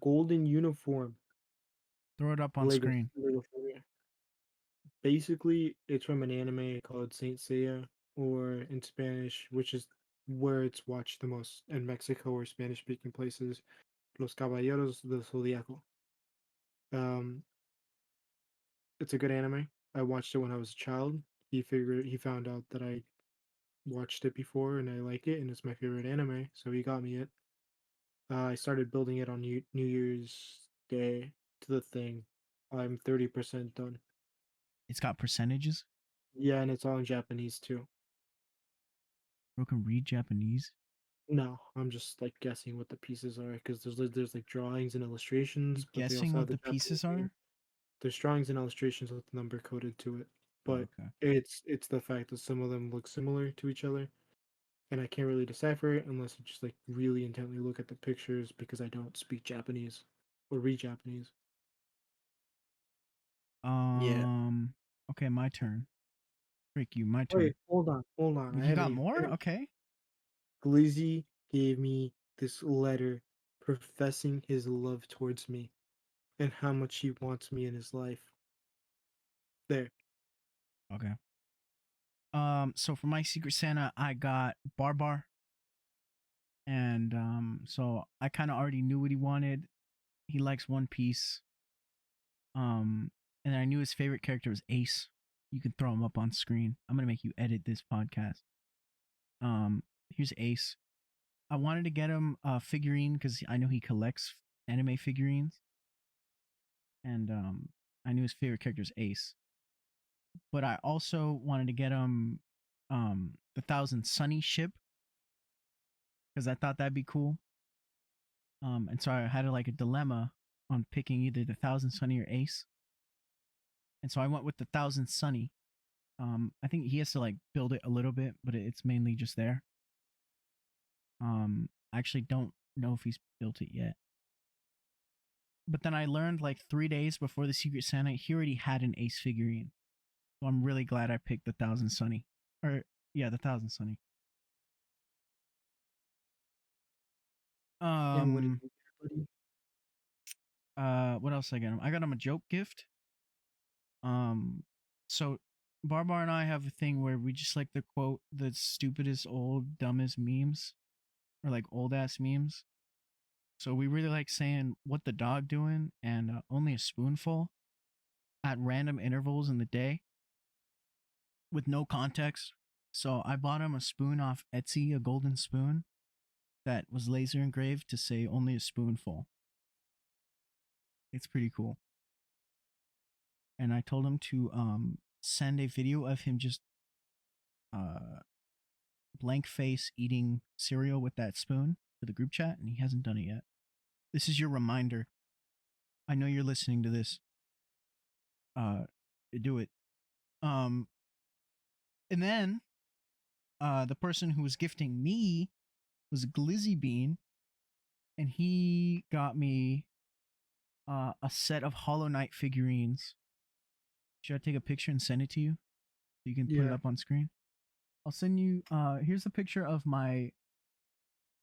golden uniform Throw it up on Lego screen. Lego figure. Basically, it's from an anime called Saint Seiya, or in Spanish, which is where it's watched the most in Mexico or Spanish-speaking places, Los Caballeros del Zodiaco. Um, it's a good anime. I watched it when I was a child. He found out that I watched it before and I like it and it's my favorite anime, so he got me it. I started building it on New Year's Day to the thing. I'm 30% done. It's got percentages. Yeah, and it's all in Japanese too. Bro can read Japanese. No, I'm just like guessing what the pieces are because there's like drawings and You illustrations, but they guessing also have what the the Japanese pieces name. are? There's drawings and illustrations with the number coded to it, Oh, but okay. it's the fact that some of them look similar to each other, and I can't really decipher it unless I just like really intently look at the pictures because I don't speak Japanese or read Japanese. Yeah. Um. Okay, my turn. Freak you, my Wait, turn. hold on. I You haven't got even more? finished. Okay. Glizzy gave me this letter professing his love towards me and how much he wants me in his life. There. Okay. So for my Secret Santa, I got Barbar, and so I kind of already knew what he wanted. He likes One Piece. Um, and I knew his favorite character was Ace. You can throw him up on screen. I'm gonna make you edit this podcast. Here's Ace. I wanted to get him a figurine because I know he collects anime figurines, and I knew his favorite character is Ace. But I also wanted to get him the Thousand Sunny ship because I thought that'd be cool. And so I had like a dilemma on picking either the Thousand Sunny or Ace, and so I went with the Thousand Sunny. I think he has to like build it a little bit, but it's mainly just there. I actually don't know if he's built it yet. But then I learned like 3 days before the Secret Santa, he already had an Ace figurine. So I'm really glad I picked the Thousand Sunny. Or yeah, the Thousand Sunny. And what did Um you get, buddy? what else I got him? I got him a joke gift. Um so Barbar and I have a thing where we just like to quote the stupidest old dumbest memes or like old ass memes. So we really like saying what the dog doing and only a spoonful. at random intervals in the day with no context. So I bought him a spoon off Etsy, a golden spoon that was laser engraved to say only a spoonful. It's pretty cool. And I told him to send a video of him just uh, blank face eating cereal with that spoon to the group chat, and he hasn't done it yet. This is your reminder. I know you're listening to this. Uh, do it. Um, and then the person who was gifting me was Glizzy Bean, and he got me a set of Hollow Knight figurines. Should I take a picture and send it to you so you can put it Yeah. up on screen? I'll send you. Here's a picture of my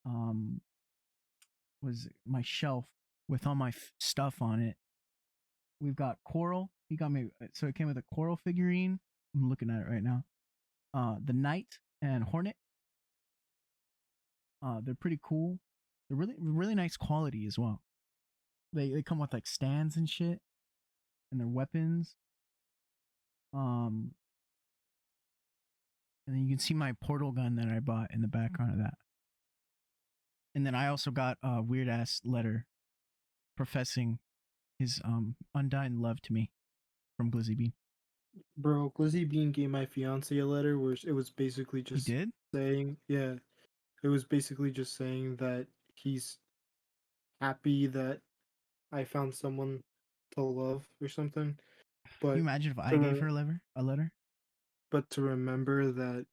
um was my shelf with all my stuff on it. We've got Coral. He got me, so it came with a Coral figurine. I'm looking at it right now. The Knight and Hornet. They're pretty cool. They're really nice quality as well. They come with like stands and shit, and their weapons. Um, and then you can see my portal gun that I bought in the background of that. And then I also got a weird ass letter professing his undying love to me from Glizzy Bean. Bro, Glizzy Bean gave my fiance a letter where it was basically He just did? saying, yeah, it was basically just saying that he's happy that I found someone to love or something. Can you But imagine if I to gave her a letter? A letter? to remember that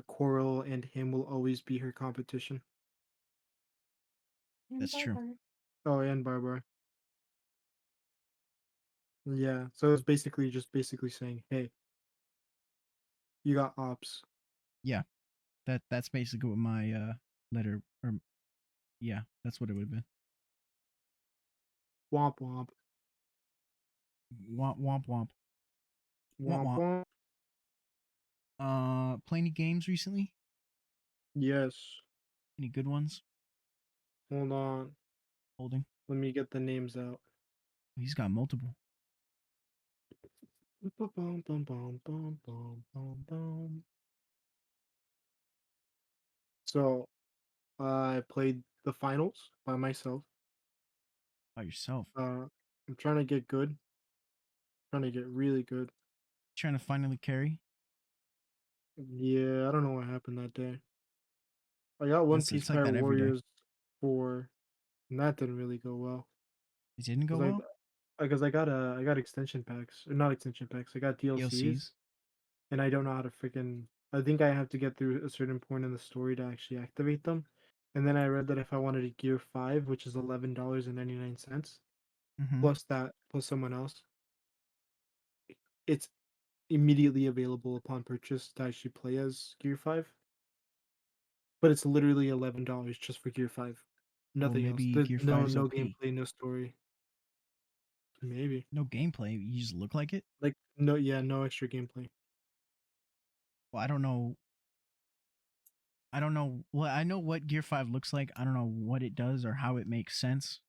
Coral and him will always be her competition. And That's true. Barbara. Oh, and Barbara. Yeah. So it's basically just basically saying, hey, you got ops. Yeah, that's basically what my letter or yeah, that's what it would have been. Womp womp. Womp womp womp womp Womp womp. womp. Play any games recently? Yes. Any good ones? Hold on. Holding. Let me get the names out. He's got multiple. Bum, bum, bum, bum, bum, bum, bum. So I played the finals by myself. By yourself. I'm trying to get good. Trying to get really good. Trying to finally carry. Yeah, I don't know what happened that day. I got One That's Piece it's like Fire that every day. Warriors 4, and that didn't really go well. It didn't go Cause well. I got extension packs, or not extension packs. I got DLCs, DLCs. and I don't know how to freaking. I think I have to get through a certain point in the story to actually activate them. And then I read that if I wanted a Gear 5, which is $11.99, Mm-hmm. plus that, plus someone else, it's immediately available upon purchase to actually play as Gear 5. But it's literally $11 just for Gear 5. Well, Nothing else. maybe There's Gear no 5's no OP. gameplay, no story. Maybe. No gameplay. You just look like it. Like no, yeah, no extra gameplay. Well, I don't know. I don't know. Well, I know what Gear 5 looks like. I don't know what it does or how it makes sense.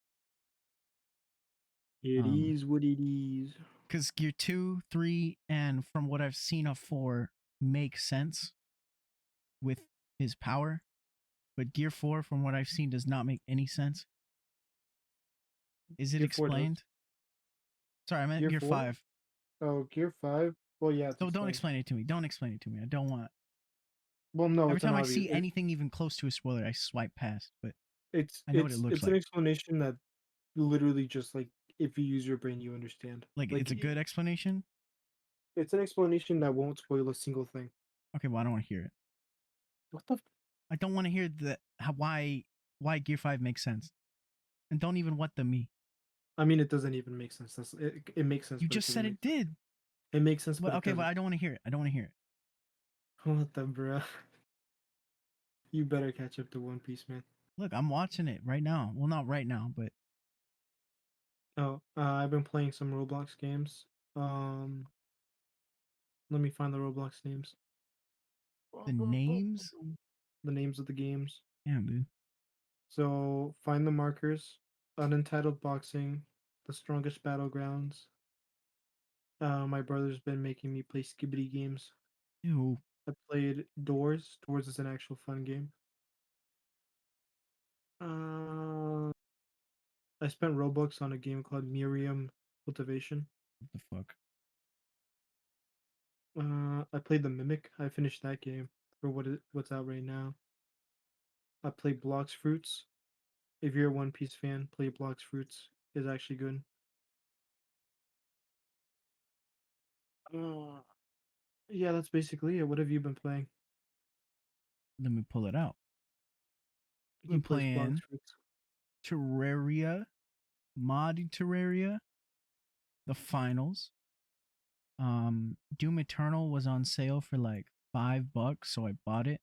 It Um, is what it is. because Gear 2, 3, and from what I've seen of 4 make sense with his power, but Gear 4, from what I've seen, does not make any sense. Is it Gear 4 does. explained? Sorry, I meant Gear Gear 4? 5. Oh, Gear 5? Well, yeah, it's So don't explained. explain it to me. Don't explain it to me. I don't want. Well, no, Every it's an time I obvious. see anything even close to a spoiler, I swipe past, but It's I know what it it's looks it's an like. explanation that literally just like if you use your brain, you understand. Like, it's a good explanation. It's an explanation that won't spoil a single thing. Okay, well, I don't want to hear it. What the? I don't want to hear why Gear 5 makes sense. And don't even what the me. I mean, it doesn't even make sense. It makes sense, You but it just doesn't said make it sense. did. It makes sense, But but it okay, but doesn't. I don't want to hear it. I don't want to hear it. What the bruh? You better catch up to One Piece, man. Look, I'm watching it right now. Well, not right now, but Oh, I've been playing some Roblox games. Um, Let me find the Roblox names. the names. The names of the games. Damn, dude. So find the markers. Unentitled Boxing, The Strongest Battlegrounds, My brother's been making me play Skibidi games. Ew. I played Doors. Doors is an actual fun game. Uh, I spent Robux on a game called Miriam Cultivation. What the fuck? I played the Mimic. I finished that game for what's out right now. I played Blocks Fruits. If you're a One Piece fan, play Blocks Fruits. Is actually good. Uh, yeah, that's basically it. What have you been playing? Let me pull it out. Who You plays Blocks playing Fruits? Terraria, modding Terraria, the finals. Doom Eternal was on sale for like $5, so I bought it.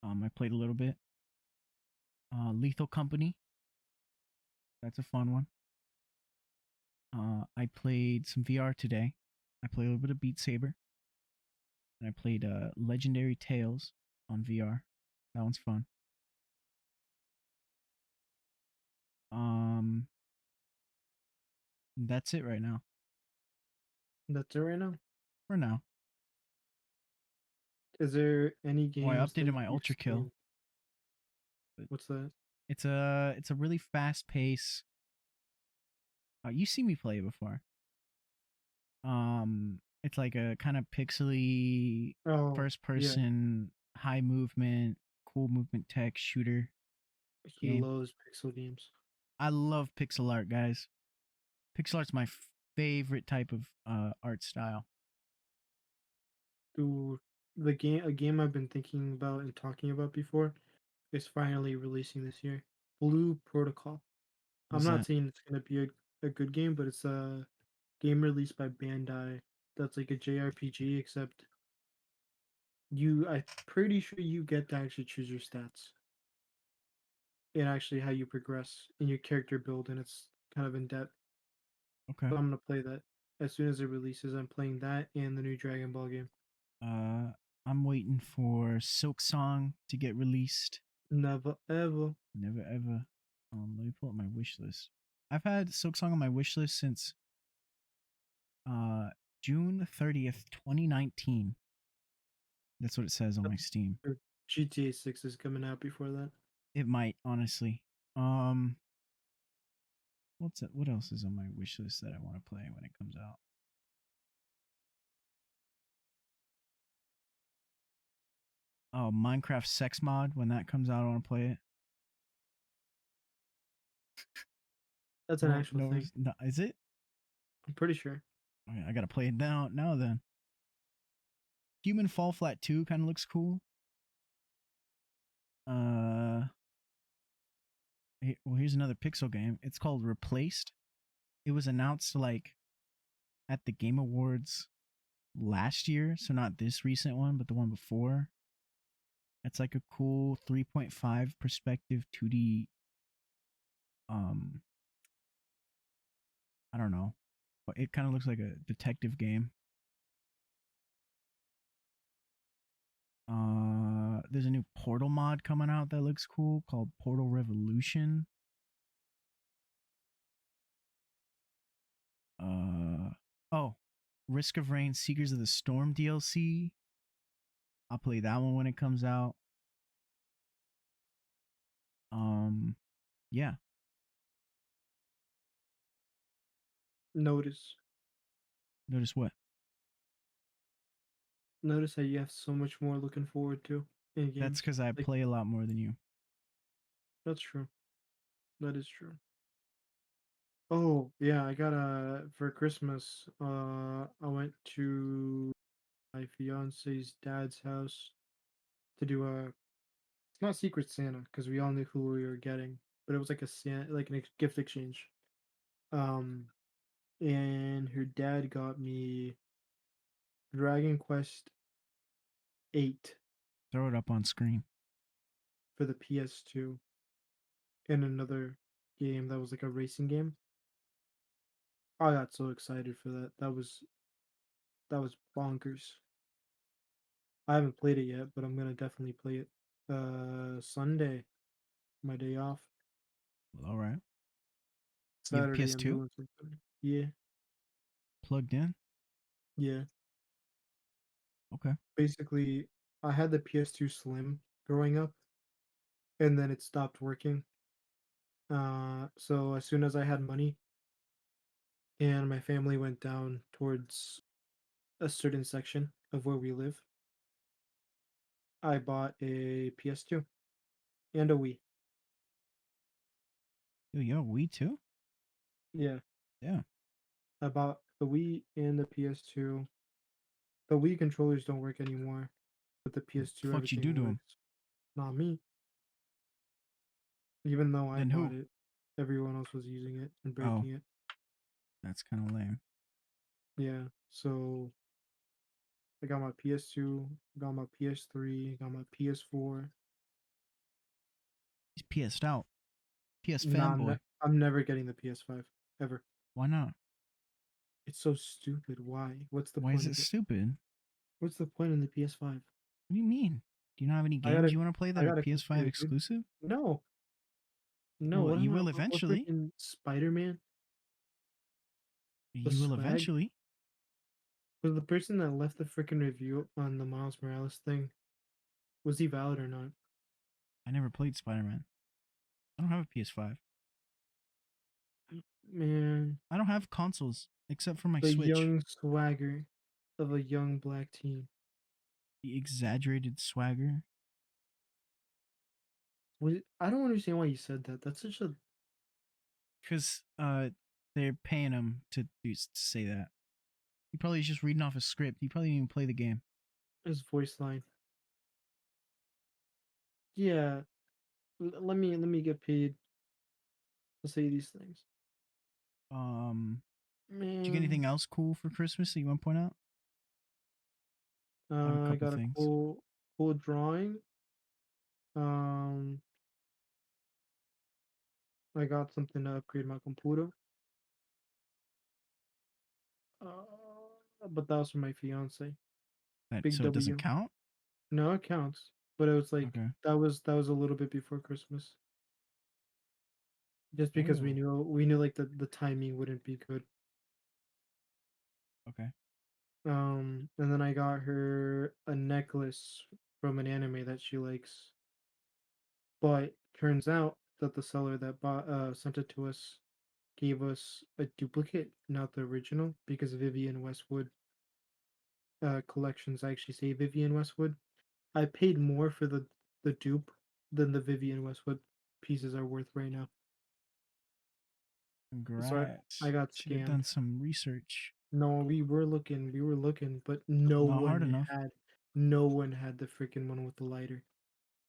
I played a little bit. Lethal Company, that's a fun one. I played some VR today. I played a little bit of Beat Saber, and I played Legendary Tales on VR. That one's fun. Um, that's it right now. That's it right now. For now. Is there any Oh, I games that updated my you've Ultra Kill, seen? but What's that? it's a really fast pace. You see me play it before. It's like a kind of pixely Oh, first yeah. person high movement, cool movement tech shooter He game. loves pixel games. I love pixel art, guys. Pixel art's my favorite type of art style. Dude, a game I've been thinking about and talking about before is finally releasing this year. Blue Protocol. I'm What's not that? saying it's gonna be a good game, but it's a game released by Bandai that's like a JRPG, except I'm pretty sure you get to actually choose your stats and actually how you progress in your character build, and it's kind of in depth. Okay. So I'm gonna play that as soon as it releases. I'm playing that and the new Dragon Ball game. Uh, I'm waiting for Silk Song to get released. Never ever. Never ever. Let me pull up my wish list. I've had Silk Song on my wish list since uh June 30th, 2019. That's what it says on my Steam. Or GTA 6 is coming out before that. It might, honestly. Um, what's it? What else is on my wish list that I want to play when it comes out? Oh, Minecraft Sex Mod. When that comes out, I want to play it. That's an No, actual no, thing. no, is it? I'm pretty sure. Okay, I gotta play it now. Now then, Human Fall Flat 2 kind of looks cool. Uh, well, here's another pixel game. It's called Replaced. It was announced like at the Game Awards last year, so not this recent one, but the one before. It's like a cool 3.5 perspective 2D. Um, I don't know, but it kind of looks like a detective game. There's a new Portal mod coming out that looks cool called Portal Revolution. Uh, oh, Risk of Rain Seekers of the Storm DLC. I'll play that one when it comes out. Um, yeah. Notice. Notice what? Notice how you have so much more looking forward to in That's games. because I Like, play a lot more than you. that's true. That is true. Oh, yeah, I got a for Christmas, I went to my fiance's dad's house to do a it's not Secret Santa because we all knew who we were getting, but it was like a Santa, like a gift exchange. Um, and her dad got me Dragon Quest 8 Throw it up on screen. for the PS2 and another game that was like a racing game. I got so excited for that. That was bonkers. I haven't played it yet, but I'm gonna definitely play it Sunday, my day off. Well, all right. You have a Saturday I'm PS2? doing something. Yeah. plugged in. Yeah. Okay. Basically, I had the PS2 Slim growing up, and then it stopped working. So as soon as I had money and my family went down towards a certain section of where we live, I bought a PS2 and a Wii. Yo, we too. Yeah, Yeah. I bought the Wii and the PS2. The Wii controllers don't work anymore, but the PS2 Fuck you do everything to him. works. Not me, even though I Then bought who? it. Everyone else was using it and Oh, breaking it. that's kind of lame. Yeah, so I got my PS2, got my PS3, got my PS4. He's pissed out. PS Nah, fanboy. I'm never getting the PS5 ever. Why not? It's so stupid. Why? What's the Why is point it of it? stupid? What's the point in the PS5? What do you mean? Do you not have any I games gotta, you want to play that I are gotta PS5 compare, dude. exclusive? No, no. Well, What am you I? will What eventually. freaking Spider Man? The You will swag eventually. was the person that left the freaking review on the Miles Morales thing. Was he valid or not? I never played Spider Man. I don't have a PS5. Man, I don't have consoles except for my the Switch. young swagger of a young black teen. The exaggerated swagger. I don't understand why you said that. That's such a Because they're paying him to say that. He probably is just reading off a script. He probably didn't even play the game. his voice line. Yeah, let me get paid to say these things. Um, did you get Man, anything else cool for Christmas that you want to point out? I have a I couple got a things. cool drawing. Um, I got something to upgrade my computer. But that was for my fiance. That Big so it doesn't W. count. No, it counts. But it was like Okay. that was a little bit before Christmas. Just because we Oh. knew like the timing wouldn't be good. Okay. And then I got her a necklace from an anime that she likes. But turns out that the seller that bought sent it to us gave us a duplicate, not the original, because Vivian Westwood collections actually say Vivian Westwood. I paid more for the dupe than the Vivian Westwood pieces are worth right now. So I Congrats. got Should have scammed. done some research. No, we were looking, but no Not hard one enough. had no one had the freaking one with the lighter.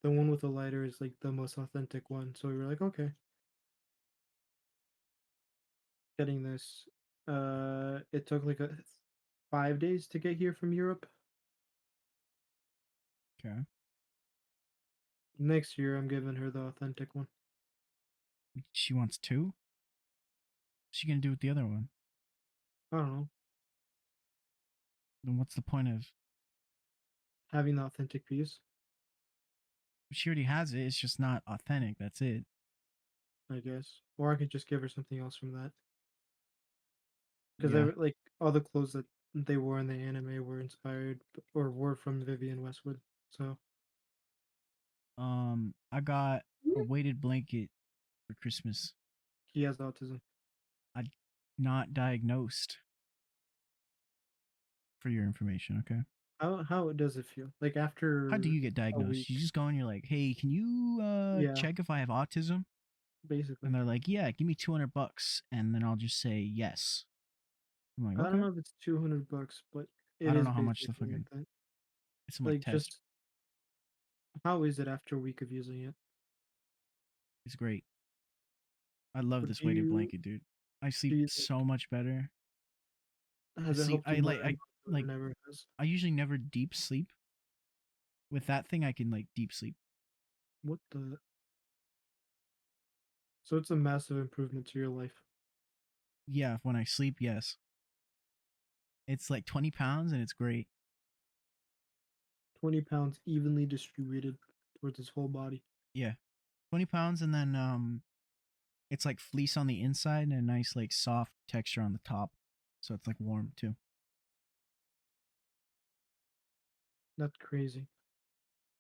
The one with the lighter is like the most authentic one. So we were like, okay, getting this. It took like 5 days to get here from Europe. Okay. Next year, I'm giving her the authentic one. She wants two. What's she gonna do with the other one? I don't know, Then what's the point of? having the authentic piece, She already has it. It's just not authentic. That's it. I guess, or I could just give her something else from that. Because Yeah. like all the clothes that they wore in the anime were inspired or were from Vivian Westwood. So I got a weighted blanket for Christmas. he has autism. I not diagnosed for your information. Okay. How does it feel? Like How do after you get a week? diagnosed? You just go and you're like, hey, can you Yeah, check if I have autism? And basically. they're like, yeah, give me $200, and then I'll just say yes. I'm like, I don't okay. know if it's $200, but I it don't is know how much the basically like fucking that. it's in my Like test. just how is it after a week of using it? It's great. I love Or this weighted blanket, dude. I do sleep you think so much better. I has it sleep. helped you more than I it ever has? I usually never deep sleep. With that thing, I can like deep sleep. What the? So it's a massive improvement to your life. Yeah, when I sleep, yes. It's like 20 pounds and it's great. 20 pounds evenly distributed towards his whole body. Yeah, 20 pounds and then it's like fleece on the inside and a nice like soft texture on the top. so it's like warm too. That's crazy.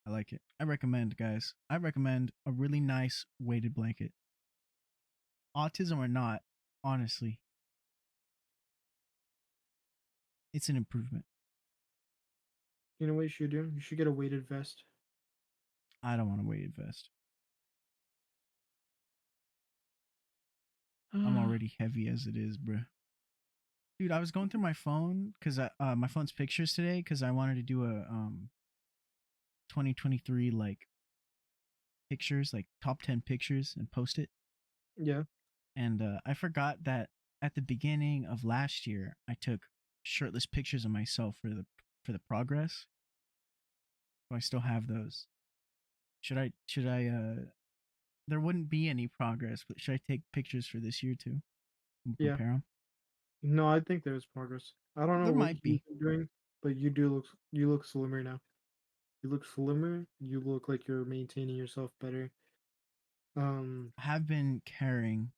I like it. I recommend, guys. I recommend a really nice weighted blanket. Autism or not, honestly, it's an improvement. You know what you should do? You should get a weighted vest. I don't want a weighted vest. I'm already heavy as it is, bruh. Dude, I was going through my phone because my phone's pictures today because I wanted to do a 2023 like pictures, like top 10 pictures, and post it. Yeah, And I forgot that at the beginning of last year, I took shirtless pictures of myself for the progress. So I still have those. Should I there wouldn't be any progress, but should I take pictures for this year too and yeah. compare them? No, I think there's progress. I don't know There what might you've be. been doing, but you look slimmer now. You look slimmer. You look like you're maintaining yourself better. Um, I have been caring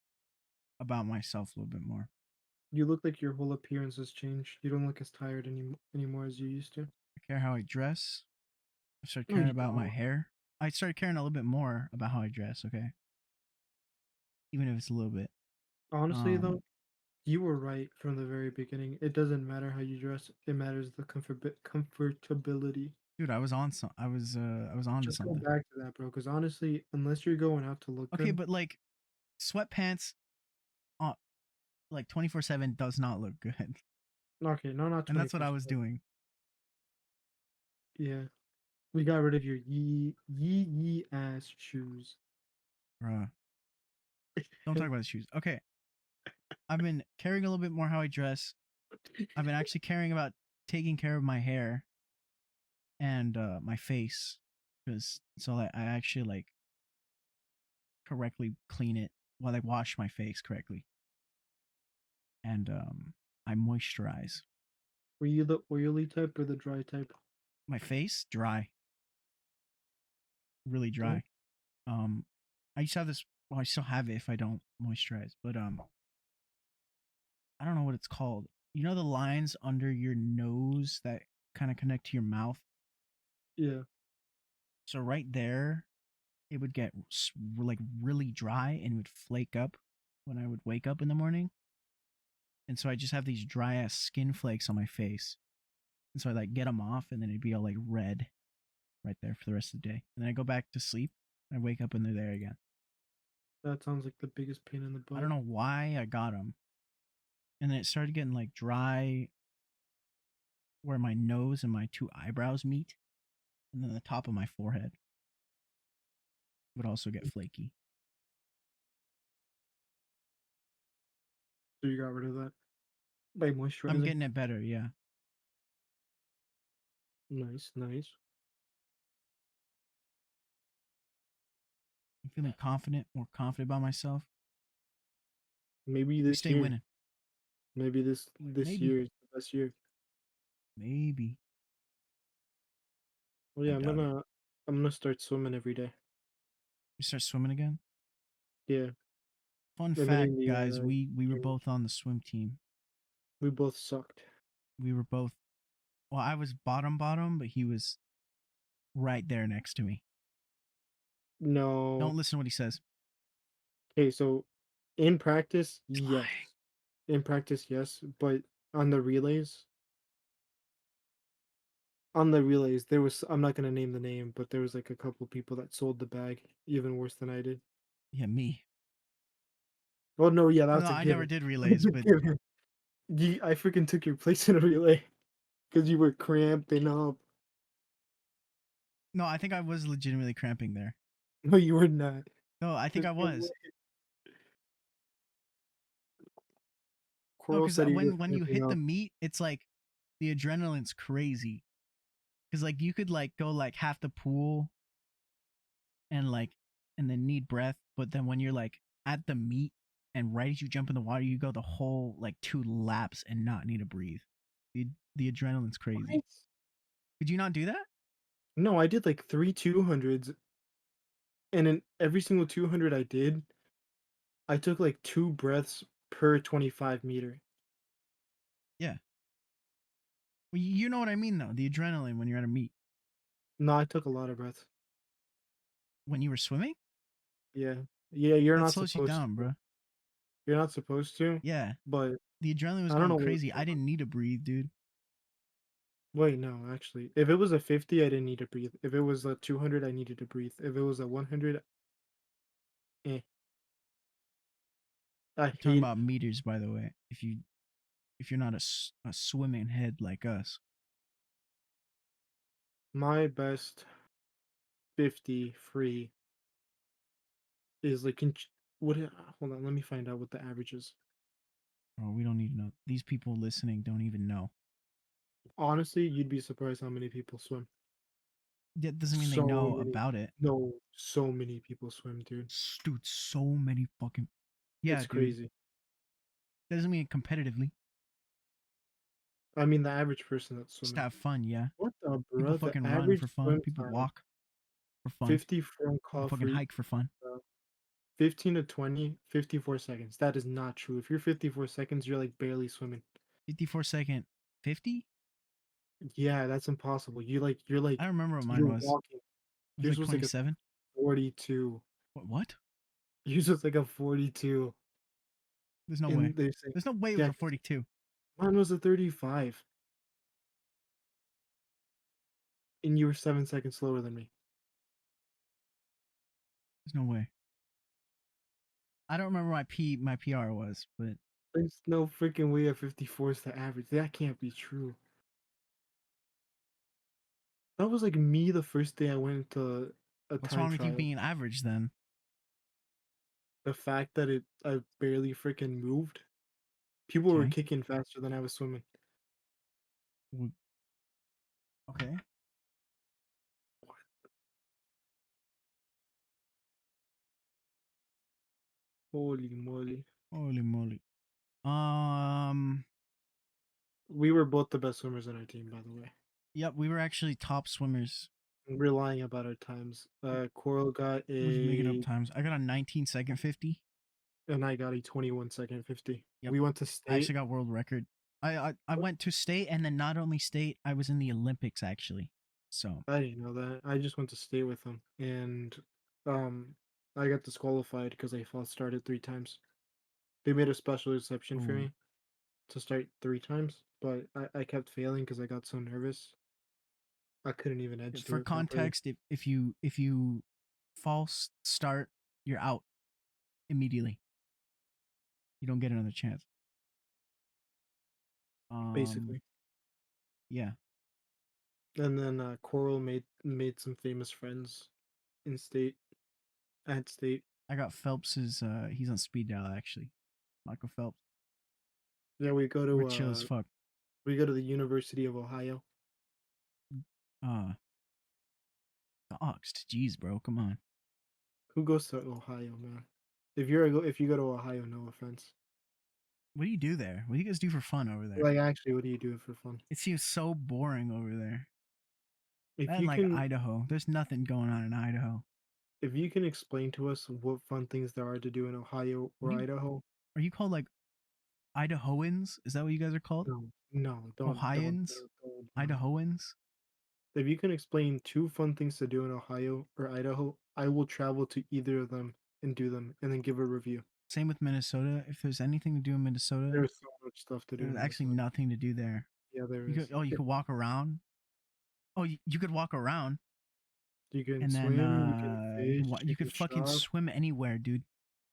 about myself a little bit more. you look like your whole appearance has changed. You don't look as tired anymore as you used to. I care how I dress. I started No, caring you about my don't. hair. I started caring a little bit more about how I dress, okay? Even if it's a little bit. Honestly, Um though, you were right from the very beginning. It doesn't matter how you dress. It matters the comfortability. dude, I was on to Just go something. back to that, bro. Because honestly, unless you're going out to look Okay, good, but like sweatpants on like 24/7 does not look good. okay, no, not And that's what I was 24/7. doing. Yeah, we got rid of your yee ass shoes. Bruh. Don't talk about the shoes. Okay. I've been caring a little bit more how I dress. I've been actually caring about taking care of my hair and my face. Because so that I actually like correctly clean it while I wash my face correctly. And I moisturize. Were you the oily type or the dry type? My face dry, really Mm, dry. Um, I used to have this. Well, I still have it if I don't moisturize, but I don't know what it's called. You know the lines under your nose that kind of connect to your mouth. yeah, So right there, it would get like really dry and it would flake up when I would wake up in the morning. And so I just have these dry ass skin flakes on my face. And so I like get them off, and then it'd be all like red right there for the rest of the day. And then I go back to sleep. I wake up and they're there again. that sounds like the biggest pain in the I butt. don't know why I got them. And then it started getting like dry where my nose and my two eyebrows meet, and then the top of my forehead would also get flaky. So you got rid of that by I'm moisturizing. getting it better, yeah. Nice, nice. I'm feeling confident, more confident about myself. Maybe We this stay year. winning. Maybe this Maybe. year is the best year. Maybe. Well, I yeah, doubt it. I'm gonna start swimming every day. We start swimming again. Yeah, Fun fact, admitting the guys, we were change. both on the swim team. We both sucked. We were both well, I was bottom, but he was right there next to me. No. Don't listen to what he says. Okay, so in practice, He's yes. lying. In practice, yes, but on the relays, there was I'm not gonna name the name, but there was like a couple people that sold the bag even worse than I did. Yeah, me. Oh no, yeah, No, that's a I never given. did That's relays, a but given. I freaking took your place in a relay because you were cramping up. no, I think I was legitimately cramping there. No, you were not. No, I think There's I no was. way. No, Coral because said he was when you cramping hit the up. meat, it's like the adrenaline's crazy. Because like you could like go like half the pool and like and then need breath, but then when you're like at the meat and right as you jump in the water, you go the whole like 2 laps and not need to breathe. The the adrenaline's crazy. What? Could you not do that? No, I did like three 200s, and in every single 200 I did, I took like two breaths per 25 meter. Yeah. Well, you know what I mean, though. The adrenaline when you're at a meet. No, I took a lot of breaths. When you were swimming, Yeah. Yeah, you're that not slows you supposed down, to. bro. You're not supposed to, Yeah. but The adrenaline was I don't going know what was crazy. I going on. didn't need to breathe, dude. Wait, no, actually. If it was a 50, I didn't need to breathe. If it was a 200, I needed to breathe. If it was a 100, eh. I I'm talking hate about meters, by the way. If you're not a swimming head like us, my best 50 free is like what hold on, let me find out what the average is. bro, we don't need to know. These people listening don't even know. Honestly, you'd be surprised how many people swim. That doesn't mean they So know many. about it. No, so many people swim, dude. Dude, so many fucking. Yeah, It's dude. crazy. Doesn't mean competitively. I mean, the average person that's Just to swimming. have fun, yeah. What the People bruh? The fucking run average for fun. swim People time, walk for fun. 50 from People fucking coffee, hike for fun. 15 to 20, 54 seconds. That is not true. If you're 54 seconds, you're like barely swimming. 54-second 50? Yeah, that's impossible. I don't remember what mine you're was. walking. It was Yours like was like a 27. 42. What? Yours was like a 42. There's no way. And they say, There's no way it was yeah, a 42. mine was a 35. And you were 7 seconds slower than me. There's no way. I don't remember my PR was, but There's no freaking way a 54 is the average. That can't be true. That was like me the first day I went to a what's time wrong with you trial. being average then? The fact that I barely freaking moved. People were Okay. kicking faster than I was swimming. w- Okay. Holy moly. Holy moly. Um. We were both the best swimmers on our team, by the way. Yep, we were actually top swimmers. We're lying about our times. Coral got We can make it up a times. I got a 19-second 50. and I got a 21-second 50. Yep. We went to I state. actually got world record. I went to state, and then not only state, I was in the Olympics actually. So I didn't know that. I just went to state with them, and um, I got disqualified because I false started 3 times. They made a special exception for ooh. me to start 3 times, but I kept failing because I got so nervous. I couldn't even edge For through it properly. context, if you false start, you're out immediately. You don't get another chance. Um, Basically. yeah, And then Coral made some famous friends in state at state. I got Phelps's. He's on speed dial actually. Michael Phelps. Yeah, We're chill as fuck. we go to the University of Ohio. Uh, doxed. Jeez, bro, come on. Who goes to Ohio, man? If you go to Ohio, no offense. What do you do there? What do you guys do for fun over there? Like actually, what do you do for fun? It seems so boring over there. If And you like can Idaho, there's nothing going on in Idaho. if you can explain to us what fun things there are to do in Ohio What or do you Idaho, are you called like Idahoans? Is that what you guys are called? no, no, Ohioans? no. Idahoans? If you can explain 2 fun things to do in Ohio or Idaho, I will travel to either of them and do them, and then give a review. Same with Minnesota. If there's anything to do in Minnesota, There's so much stuff to do there's in actually Minnesota. nothing to do there. Yeah, there You is. could you could walk around. Oh, you could walk around, You can and then swim, you can fish, you you can could fucking shop. swim anywhere, dude.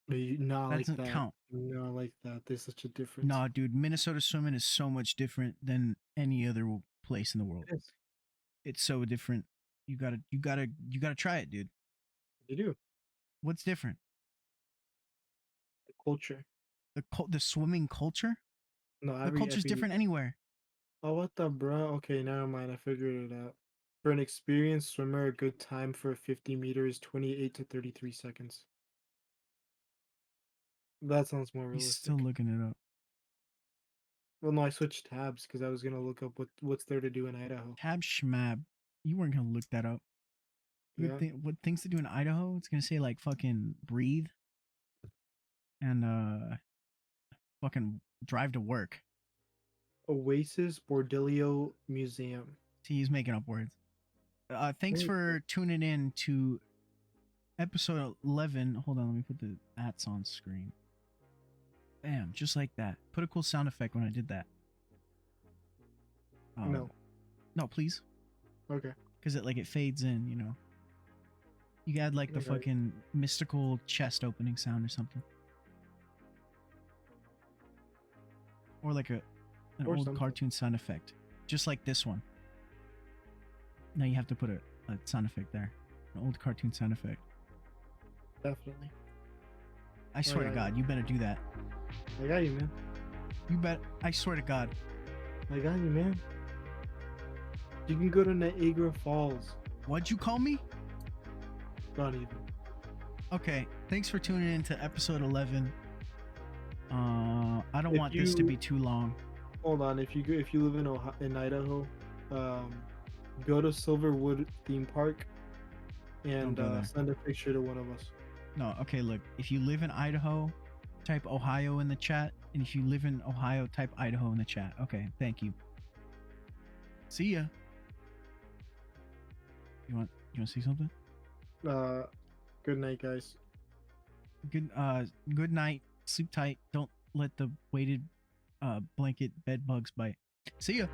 But not That like doesn't that. count. Not like that. There's such a difference. Nah, dude, Minnesota swimming is so much different than any other place in the world. It is. It's so different. You gotta try it, dude. You do. What's different? The culture. The swimming culture? No, The culture's every different anywhere. oh what the bro? Okay, never mind. I figured it out. For an experienced swimmer, a good time for a 50 meters, 28 to 33 seconds. That sounds more He's still realistic. looking it up. Well, no, I switched tabs because I was gonna look up what's there to do in Idaho. Tab schmab. You weren't gonna look that up. Yeah. What things to do in Idaho? It's gonna say like fucking breathe and fucking drive to work. Oasis Bordello Museum. See, he's making up words. Thanks Thank you. for tuning in to episode 11. Hold on, let me put the ats on screen. Bam, just like that. Put a cool sound effect when I did that. No. No, please. Okay. Because it fades in, you know. You add like the Okay. fucking mystical chest opening sound or something. Or like an Or old something. cartoon sound effect. Just like this one. Now you have to put a sound effect there. An old cartoon sound effect. Definitely. I swear to yeah. God, you better do that. I got you, man. You bet. I swear to God. I got you, man. You can go to Niagara Falls. What'd you call me? Not even. Okay. Thanks for tuning in to episode 11. I don't If want this to you- be too long. Hold on. If you live in Idaho, go to Silverwood theme park and go there. send a picture to one of us. No, okay, look. If you live in Idaho, type Ohio in the chat. And if you live in Ohio, type Idaho in the chat. Okay, thank you. See ya. You want to say something? Good night, guys. Good night. Sleep tight. Don't let the weighted blanket bed bugs bite. See ya.